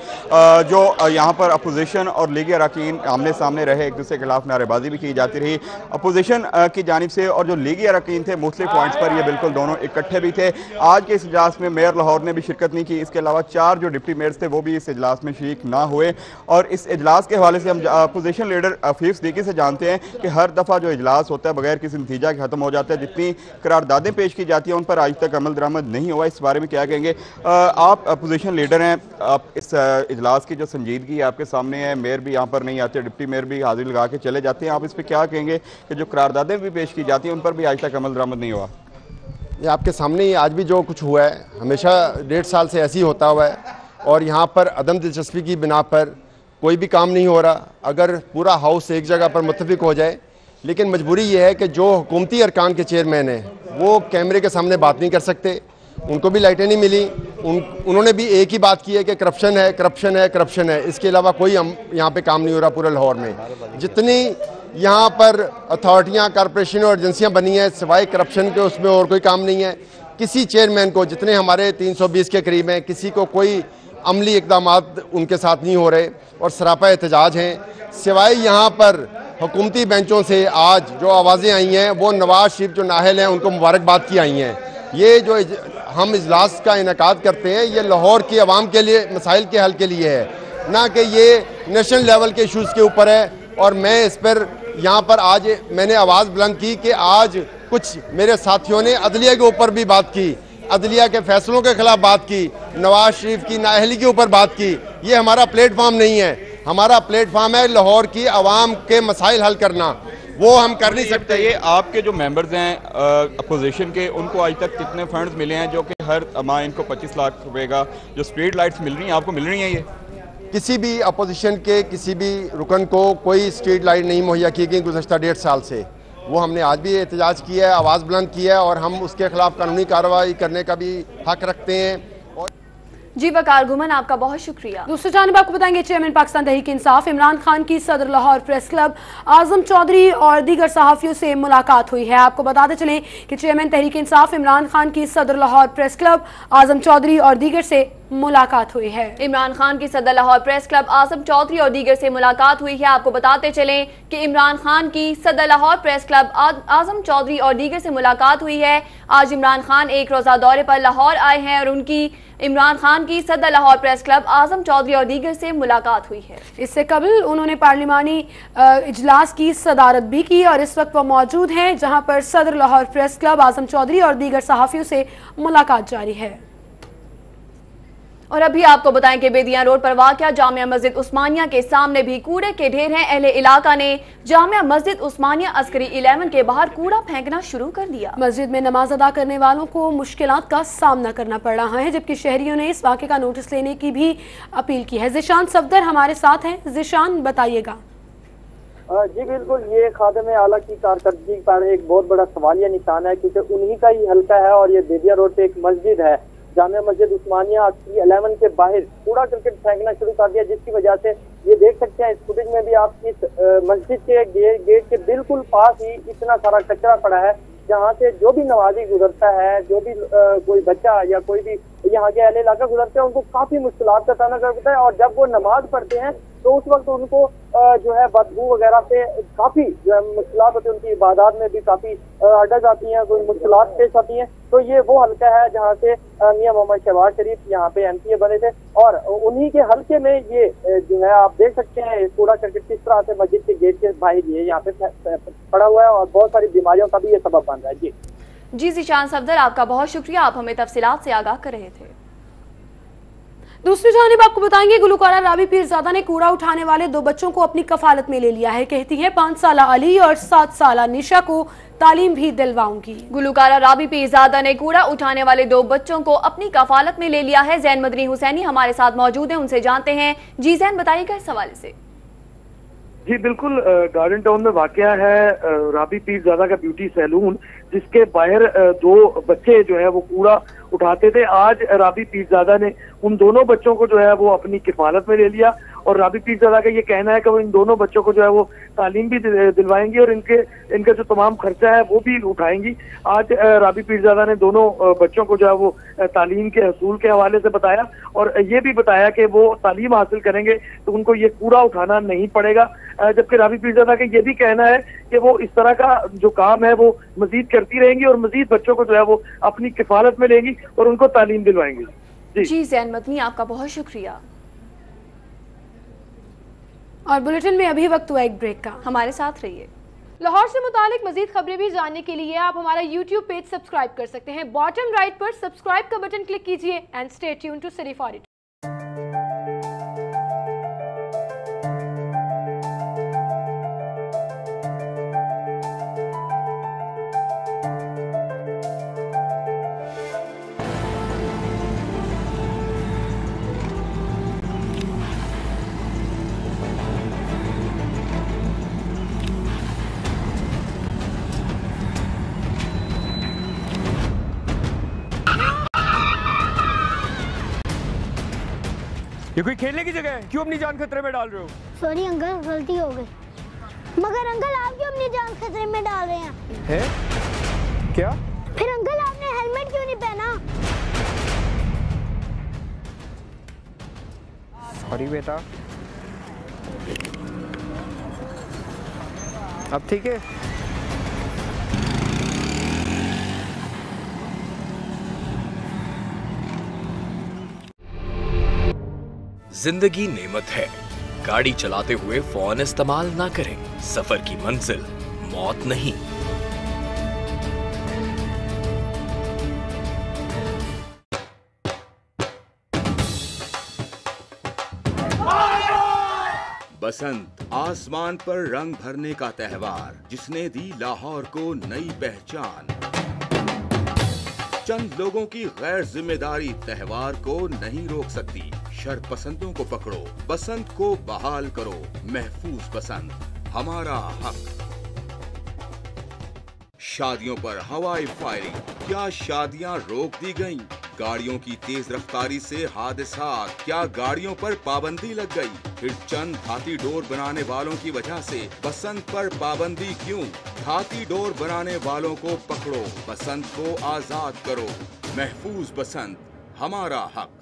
Speaker 19: जो यहाँ पर अपोजिशन और लीगी अरकान आमने सामने रहे, एक दूसरे के खिलाफ नारेबाजी भी की जाती रही अपोजिशन की जानिब से, और जो लीगी अरकान थे मुख्तलिफ पॉइंट्स पर ये बिल्कुल दोनों इकट्ठे भी थे। आज के इस इजलास में मेयर लाहौर ने भी शिरकत नहीं की। इसके अलावा 4 जो डिप्टी मेयर्स थे वो भी इस इजलास में शरीक ना हुए। और इस इजलास के हवाले से हम अपोजिशन लीडर हफीज़ सिद्दीकी से जानते हैं कि हर दफ़ा जो इजलास होता है बगैर किसी नतीजा के ख़त्म हो जाता है। जितनी करारदादें पेश की जाती हैं उन पर आज तक अमल दरामद नहीं हुआ। इस बारे में क्या कहेंगे? आप अपोजिशन लीडर हैं, आप इस इजलास की जो संजीदगी आपके सामने है, मेयर भी यहाँ पर नहीं आते, डिप्टी मेयर भी हाजिर लगा के चले जाते हैं, आप इस पर क्या कहेंगे कि जो करारदादें भी पेश की जाती हैं उन पर भी आज तक अमल दरामद नहीं हुआ?
Speaker 20: ये आपके सामने ही आज भी जो कुछ हुआ है हमेशा 1.5 साल से ऐसे ही होता हुआ है, और यहाँ पर अदम दिलचस्पी की बिना पर कोई भी काम नहीं हो रहा। अगर पूरा हाउस एक जगह पर मुत्तफिक हो जाए, लेकिन मजबूरी ये है कि जो हुकूमती अरकान के चेयरमैन हैं वो कैमरे के सामने बात नहीं कर सकते, उनको भी लाइटें नहीं मिली। उन्होंने भी एक ही बात की है कि करप्शन है, करप्शन है, करप्शन है। इसके अलावा कोई यहाँ पे काम नहीं हो रहा पूरे लाहौर में। जितनी यहाँ पर अथॉरिटियाँ, कॉरपोरेशन और एजेंसियाँ बनी हैं, सिवाय करप्शन के उसमें और कोई काम नहीं है। किसी चेयरमैन को, जितने हमारे 320 के करीब हैं, किसी को कोई अमली इकदामात उनके साथ नहीं हो रहे और सरापा एहतजाज हैं। सिवाय यहाँ पर हुकूमती बेंचों से आज जो आवाज़ें आई हैं वो नवाज शरीफ जो नाहल हैं उनको मुबारकबाद की आई हैं। ये जो हम इजलास का इनेकाद करते हैं ये लाहौर की आवाम के लिए, मसाइल के हल के लिए है, ना कि ये नेशनल लेवल के इशूज़ के ऊपर है। और मैं इस पर यहाँ पर आज मैंने आवाज़ बुलंद की कि आज कुछ मेरे साथियों ने अदलिया के ऊपर भी बात की, अदलिया के फैसलों के खिलाफ बात की, नवाज शरीफ की नाअहली के ऊपर बात की। ये हमारा प्लेटफॉर्म नहीं है, हमारा प्लेटफॉर्म है लाहौर की आवाम के मसाइल हल करना, वो हम कर नहीं सकते।
Speaker 19: ये आपके जो मेंबर्स हैं अपोजिशन के, उनको आज तक कितने फंड्स मिले हैं जो कि हर माह इनको 25 लाख रुपए का जो स्ट्रीट लाइट्स मिल रही हैं आपको मिल रही हैं? ये
Speaker 20: किसी भी अपोजिशन के किसी भी रुकन को कोई स्ट्रीट लाइट नहीं मुहैया की गई गुज़श्ता 1.5 साल से। वो हमने आज भी एहतजाज किया है, आवाज़ बुलंद की है और हम उसके खिलाफ कानूनी कार्रवाई करने का भी हक रखते हैं।
Speaker 1: जी वकार घुमन, आपका बहुत शुक्रिया।
Speaker 2: दूसरी जानिब आपको बताएंगे चेयरमैन पाकिस्तान तहरीक इंसाफ इमरान खान की सदर लाहौर प्रेस क्लब आजम चौधरी और दीगर सहाफ़ियों से मुलाकात हुई है। आपको बताते चलें कि चेयरमैन तहरीक इंसाफ इमरान खान की सदर लाहौर प्रेस क्लब आजम चौधरी और दीगर से मुलाकात हुई है।
Speaker 1: इमरान खान की सदर लाहौर प्रेस क्लब आजम चौधरी और दीगर से मुलाकात हुई है। आपको बताते चलें कि इमरान खान की सदर लाहौर प्रेस क्लब आजम चौधरी और दीगर से मुलाकात हुई है। आज इमरान खान एक रोजा दौरे पर लाहौर आए हैं और उनकी इमरान खान की सदर लाहौर प्रेस क्लब आजम चौधरी और दीगर से मुलाकात हुई है।
Speaker 2: इससे कबल उन्होंने पार्लिमानी इजलास की सदारत भी की और इस वक्त वो मौजूद हैं जहां पर सदर लाहौर प्रेस क्लब आजम चौधरी और दीगर सहाफ़ियों से मुलाकात जारी है। और अभी आपको बताएं कि बेदिया रोड पर वाक़या जामिया मस्जिद उस्मानिया के सामने भी कूड़े के ढेर हैं। अहले इलाका ने जामिया मस्जिद उस्मानिया अस्करी 11 के बाहर कूड़ा फेंकना शुरू कर दिया। मस्जिद में नमाज अदा करने वालों को मुश्किलात का सामना करना पड़ रहा है, जबकि शहरियों ने इस वाक़े का नोटिस लेने की भी अपील की है। जिशान सफदर हमारे साथ हैं। जिशान, बताइएगा।
Speaker 21: जी बिल्कुल, ये खादिम आला की कारकर्दगी पर एक बहुत बड़ा सवालिया निशान है, क्योंकि उन्हीं का ही हल्का है और ये बेदिया रोड पे एक मस्जिद है जामिया मस्जिद उस्मानिया अस्करी 11 के बाहर कूड़ा करकट फेंकना शुरू कर दिया, जिसकी वजह से ये देख सकते हैं इस फुटेज में भी आप इस मस्जिद के गेट के बिल्कुल पास ही इतना सारा कचरा पड़ा है, जहाँ से जो भी नवाजी गुजरता है, जो भी कोई बच्चा या कोई भी यहाँ के अहले इलाका गुजरते हैं, उनको काफी मुश्किलात का सामना करना पड़ता है। और जब वो नमाज पढ़ते हैं तो उस वक्त उनको जो है बदबू वगैरह से काफी जो है मुश्किलात होती है, उनकी इबादत में भी काफी अटक आती हैं, कोई मुश्किलात पेश आती हैं। तो ये वो हल्का है जहाँ से मियां मोहम्मद शहबाज शरीफ यहाँ पे MPA बने थे और उन्हीं के हल्के में ये जो है आप देख सकते हैं कूड़ा करकट किस तरह से मस्जिद के गेट के बाहर ये यहाँ पे पड़ा हुआ है और बहुत सारी बीमारियों का भी ये सबब बन रहा है। जी
Speaker 1: जिशान सफदर, आपका बहुत शुक्रिया, आप हमें तफसीलात से आगाह कर रहे थे।
Speaker 2: दूसरी जानिब आपको बताएंगे गुलकारा राबी पीरजादा ने कूड़ा उठाने वाले 2 बच्चों को अपनी कफालत में ले लिया है। कहती है 5 साला अली और 7 साला निशा को तालीम भी दिलवाऊंगी।
Speaker 1: गुलकारा राबी पीरजादा ने कूड़ा उठाने वाले 2 बच्चों को अपनी कफालत में ले लिया है। जैन मदनी हुसैनी हमारे साथ मौजूद हैं, उनसे जानते हैं। जी जैन, बताइएगा इस हवाले से।
Speaker 3: जी बिल्कुल, गार्डन टाउन में वाकया है राबी पीरजादा का ब्यूटी सैलून, जिसके बाहर 2 बच्चे जो है वो कूड़ा उठाते थे। आज राबी पीरजादा ने उन दोनों बच्चों को जो है वो अपनी किफालत में ले लिया और राबी पीरजादा का ये कहना है कि वो इन दोनों बच्चों को जो है वो तालीम भी दिलवाएंगी और इनका जो तमाम खर्चा है वो भी उठाएंगी। आज राबी पीरजादा ने दोनों बच्चों को जो है वो तालीम के हसूल के हवाले से बताया और ये भी बताया कि वो तालीम हासिल करेंगे तो उनको ये कूड़ा उठाना नहीं पड़ेगा। जबकि राबी पीरजादा का ये भी कहना है कि वो इस तरह का जो काम है वो मजीद करती रहेंगी और मजीद बच्चों को जो है वो अपनी किफालत में लेंगी और उनको तालीम दिलवाएंगी।
Speaker 1: जी जैन मदनी, आपका बहुत शुक्रिया।
Speaker 2: और बुलेटिन में अभी वक्त हुआ एक ब्रेक का,
Speaker 1: हमारे साथ रहिए।
Speaker 2: लाहौर से मुतालिक मजीद खबरें भी जानने के लिए आप हमारा YouTube पेज सब्सक्राइब कर सकते हैं। बॉटम राइट पर सब्सक्राइब का बटन क्लिक कीजिए and stay tuned to city for it.
Speaker 9: ये कोई खेलने की जगह है? क्यों अपनी जान खतरे में डाल रहे हो?
Speaker 10: सॉरी अंकल, गलती हो गई। मगर अंकल आप क्यों अपनी जान खतरे में डाल रहे हैं?
Speaker 9: है? क्या?
Speaker 10: फिर अंकल आपने हेलमेट क्यों नहीं पहना?
Speaker 9: सॉरी बेटा। अब ठीक है?
Speaker 11: जिंदगी नेमत है, गाड़ी चलाते हुए फोन इस्तेमाल ना करें। सफर की मंजिल मौत नहीं।
Speaker 12: बसंत आसमान पर रंग भरने का त्योहार, जिसने दी लाहौर को नई पहचान। चंद लोगों की गैर जिम्मेदारी त्योहार को नहीं रोक सकती। शरपसंदों को पकड़ो, बसंत को बहाल करो। महफूज बसंत हमारा हक। शादियों पर हवाई फायरिंग, क्या शादियां रोक दी गईं? गाड़ियों की तेज रफ्तारी से हादसात, क्या गाड़ियों पर पाबंदी लग गई? फिर चंद धाती डोर बनाने वालों की वजह से बसंत पर पाबंदी क्यों? धाती डोर बनाने वालों को पकड़ो, बसंत को आजाद करो। महफूज बसंत हमारा हक।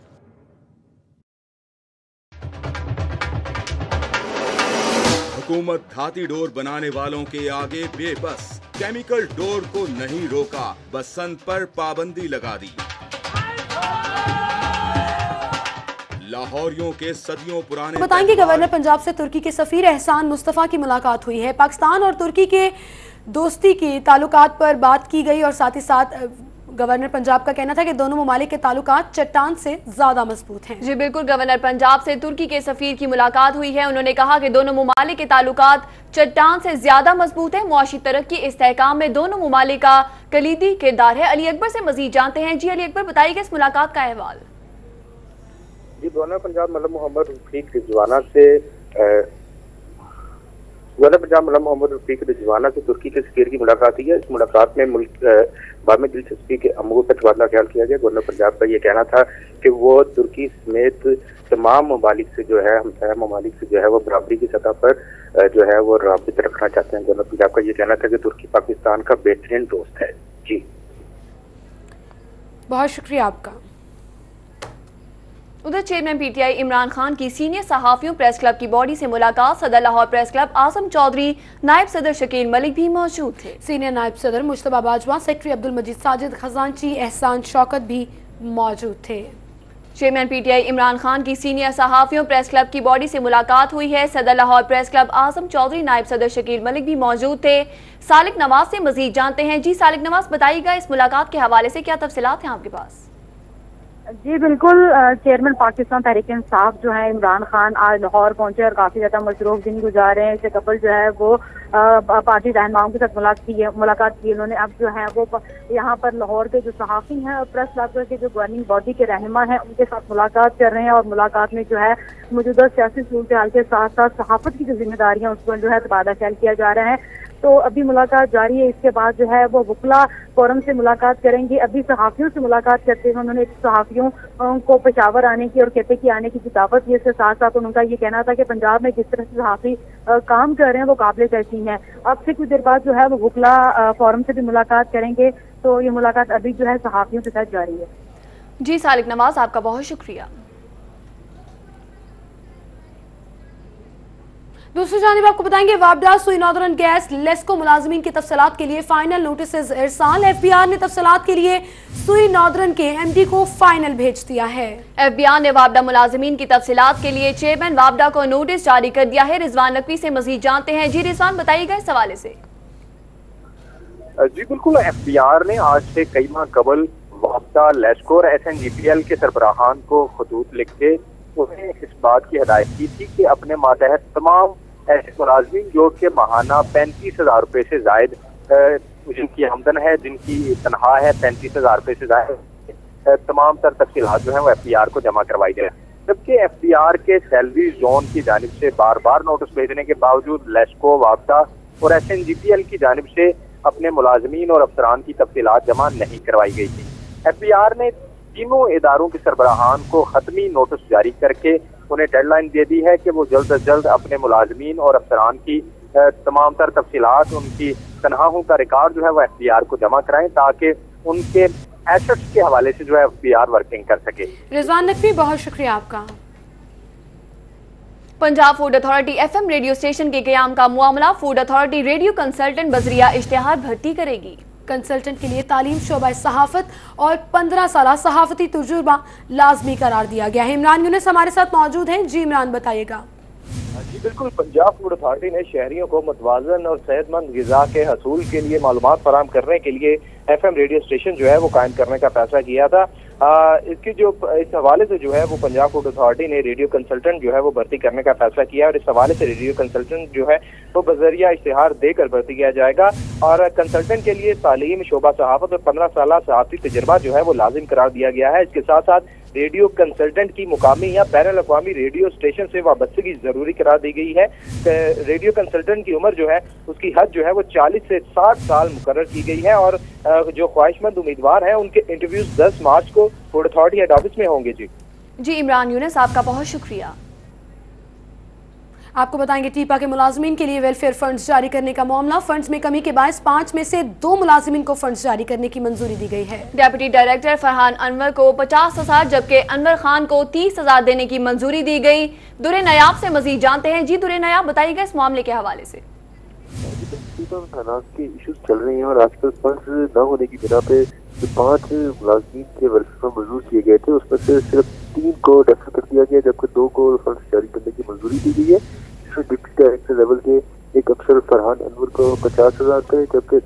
Speaker 12: हुकूमत धाती डोर बनाने वालों के आगे बेबस। केमिकल डोर को नहीं रोका, बसंत पर पाबंदी लगा दी। लाहौरियों के सदियों पुराने
Speaker 2: बताएंगे गवर्नर पंजाब से तुर्की के सफीर एहसान मुस्तफा की मुलाकात हुई है। पाकिस्तान और तुर्की के दोस्ती की ताल्लुकात पर बात की गई और साथ ही साथ गवर्नर पंजाब का कहना था कि दोनों ममालिक के ताल्लुकात चट्टान से ज्यादा मजबूत हैं।
Speaker 1: जी बिल्कुल, गवर्नर पंजाब से तुर्की के सफीर की मुलाकात हुई है। उन्होंने कहा कि दोनों ममालिक के ताल्लुकात चट्टान से ज्यादा मजबूत है। मुआशी तरक्की इस्तेहकाम में दोनों ममालिक का कलीदी किरदार है। अली अकबर से मजीद जानते हैं। जी अली अकबर, बताइएगा इस मुलाकात का अहवाल।
Speaker 22: जी, गवर्नर पंजाब मल्लम मोहम्मद रफीक रिजवाना से गवर्नर पंजाब मल्लम मोहम्मद रफीक रिजवाना से तुर्की के सफीर की मुलाकात हुई है। इस मुलाकात में मुल्क बाद में दिलचस्पी के अमूर पर तबादला ख्याल किया गया। गवर्नर पंजाब का ये कहना था कि वो तुर्की समेत तमाम ममालिक से जो है, हमसाया ममालिक से जो है वो बराबरी की सतह पर जो है वो राबित रखना चाहते हैं। गवर्नर पंजाब का ये कहना था कि तुर्की पाकिस्तान का बेहतरीन दोस्त है। जी
Speaker 2: बहुत शुक्रिया आपका।
Speaker 1: उधर चेयरमैन पीटीआई इमरान खान की सीनियर सहाफियों प्रेस क्लब की बॉडी से मुलाकात। सदर लाहौर प्रेस क्लब आसम चौधरी, नायब सदर शकील मलिक भी मौजूद थे।
Speaker 2: सीनियर नायब सदर मुश्तबा बाजवा, सेक्रेटरी अब्दुल मजीद साजिद, खजांची एहसान शौकत भी मौजूद थे।
Speaker 1: चेयरमैन पीटीआई इमरान खान की सीनियर सहाफियों प्रेस क्लब की बॉडी से मुलाकात हुई है। सदर लाहौर प्रेस क्लब आसम चौधरी, नायब सदर शकील मलिक भी मौजूद थे। सालिक नवाज से मजीद जानते हैं। जी सालिक नवाज, बताइएगा इस मुलाकात के हवाले से क्या तफसीलात हैं आपके पास?
Speaker 15: जी बिल्कुल, चेयरमैन पाकिस्तान तहरीक इंसाफ जो है इमरान खान आज लाहौर पहुंचे और काफी ज्यादा मसरूफ दिन गुजार रहे हैं। इसे कपल जो है वो पार्टी रहनुमाओं के साथ मुलाकात की उन्होंने। अब जो है वो यहाँ पर लाहौर के जो सहाफ़ी हैं और प्रेस क्लब के जो गवर्निंग बॉडी के रहनुमा हैं उनके साथ मुलाकात कर रहे हैं और मुलाकात में जो है मौजूदा सियासी सूरत हाल के साथ साथ सहाफत की जो जिम्मेदारियां उस पर जो है तबादला ख्याल किया जा रहा है। तो अभी मुलाकात जारी है। इसके बाद जो है वो वकला फोरम से मुलाकात करेंगे। अभी सहाफियों से मुलाकात करते हुए उन्होंने सहाफियों को पेशावर आने की और कहते की आने की दावत दी। इसके साथ साथ उनका ये कहना था कि पंजाब में जिस तरह से सहाफी काम कर रहे हैं वो काबिल तहसीन है। अब से कुछ देर बाद जो है वो वकला फोरम से भी मुलाकात करेंगे। तो ये मुलाकात अभी जो है सहाफियों के साथ जारी है।
Speaker 1: जी सालिक नवाज, आपका बहुत शुक्रिया।
Speaker 2: दूसरी जानिब आपको बताएंगे वापडा सुई नॉर्दर्न गैस लेस्को मुलाजमीन की तफसीलात के लिए फाइनल नोटिस इरसाल। FBI ने तफसीलात के लिए सुई नॉर्दर्न के MD को फाइनल भेज दिया है।
Speaker 1: FBI ने वापडा मुलाजमीन की तफसीलात के लिए चेयरमैन वापडा को नोटिस जारी कर दिया है। रिजवान नकवी से मजीद जानते हैं। जी रिजवान, बताइएगा इस हवाले से।
Speaker 4: जी बिल्कुल, FBI ने आज से कई माह कबल वापडा, लेस्को और SNGPL के सरबराहान को खतूत लिख के उन्हें इस बात की हिदायत की थी कि अपने मातहत तमाम ऐसे मुलाजमीन जो कि माहाना 35,000 रुपये से जायद जिनकी आमदन है, जिनकी तनख्वाह है 35,000 रुपये से जायद, तमाम तर तफसीलात जो है वो FBR को जमा करवाई जाए। जबकि FBR के सैलरी जोन की जानिब से बार बार नोटिस भेजने के बावजूद लेस्को, वापडा और SNGPL की जानिब से अपने मुलाजमीन और अफसरान की तफसीलात जमा नहीं करवाई गई थी। FBR ने तीनों इदारों के सरबराहान को खत्मी नोटिस जारी करके उन्हें डेडलाइन दे दी है कि वो जल्द अज जल्द अपने मुलाजमीन और अफसरान की तमाम तर तफसीलात, उनकी तनख्वाहों का रिकॉर्ड जो है वो FBR को जमा कराएं ताकि उनके एसेट्स के हवाले से जो है FBR वर्किंग कर सके।
Speaker 2: रिजवान नकवी, बहुत शुक्रिया आपका।
Speaker 1: Punjab food authority FM radio station के क़याम का मामला, फूड अथॉरिटी रेडियो कंसल्टेंट बजरिया इश्तिहार भर्ती करेगी।
Speaker 2: कंसल्टेंट के लिए तालीम, शोबा सहाफत और 15 साल सहाफती तजुर्बा लाजमी करार दिया गया है। इमरान यूनुस हमारे साथ मौजूद हैं। जी इमरान, बताइएगा।
Speaker 7: जी बिल्कुल, पंजाब फूड अथॉरिटी ने शहरियों को मुतवाज़न और सेहतमंद ग़िज़ा के हसूल के लिए मालूमात फराहम करने के लिए FM रेडियो स्टेशन जो है वो कायम करने का फैसला किया था। इसकी जो इस हवाले से जो है वो पंजाब फूड अथॉरिटी ने रेडियो कंसल्टेंट जो है वो भर्ती करने का फैसला किया और इस हवाले से रेडियो कंसल्टेंट जो है वो बजरिया इश्तिहार देकर भर्ती किया जाएगा। और कंसल्टेंट के लिए तालीम, शोबा सहाफत और 15 साल सहाफती तजुर्बा जो है वो लाजिम करार दिया गया है। इसके साथ साथ रेडियो कंसल्टेंट की मुकामी या बैनुल अक़वामी रेडियो स्टेशन से वाबस्तगी जरूरी करार दी गई है। रेडियो कंसल्टेंट की उम्र जो है उसकी हद जो है वो 40 से 60 साल मुकर्रर की गई है और जो ख्वाहिशमंद उम्मीदवार हैं उनके इंटरव्यूज 10 मार्च को फूड अथॉरिटी हेड ऑफिस में होंगे। जी
Speaker 1: इमरान यूनुस, आपका बहुत शुक्रिया।
Speaker 2: आपको बताएंगे टीपा के मुलाजमीन के लिए वेलफेयर फंड्स जारी करने का मामला। फंड्स में कमी के बायस 5 में से 2 मुलाजमीन को फंड्स जारी करने की मंजूरी दी गई है।
Speaker 1: डेप्यूटी डायरेक्टर फरहान अनवर को 50,000 जबकि अनवर खान को 30,000 देने की मंजूरी दी गई। दुरे नयाब से मजीद जानते हैं। जी दुरे नयाब, बताइएगा इस मामले के हवाले से।
Speaker 23: के इश्यूज चल रहे हैं और आजकल फंड्स न होने की बिना पे जो 5 मुलाजमीन के वेलफेयर मंजूर किए गए थे उसमें से सिर्फ 3 को डेफर कर दिया गया जबकि 2 को फंड्स जारी करने की मंजूरी दी गई है। इसमें डिप्टी डायरेक्टर लेवल के एक अफसर फरहान अनवर को 50,000 थे जबकि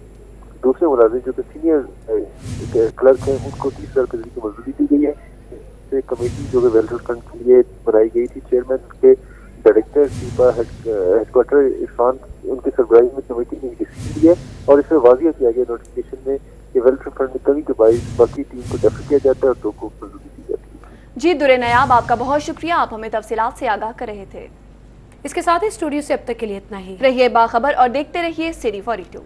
Speaker 23: दूसरे मुलाजिम जो कि सीनियर क्लर्क हैं उनको 30,000 की मंजूरी दी गई है। कमेटी जो वेलफेयर फंड के लिए बनाई गई थी, चेयरमैन के डायरेक्टर टीपा हेडक्वार्टर इरफान उनके सरबराही में कमेटी ने डिसीजन लिया और इसमें वाजिया किया गया नोटिफिकेशन में कि वेलफेयर फंड में कमी के बायस बाकी टीम को डेफर किया जाता है और 2 को मंजूरी दी जाती है।
Speaker 1: जी दुरे नयाब, आपका बहुत शुक्रिया, आप हमें तफसीलात से आगाह कर रहे थे।
Speaker 2: इसके साथ ही स्टूडियो से अब तक के लिए इतना ही।
Speaker 1: रहिए बाखबर और देखते रहिए सिटी 42।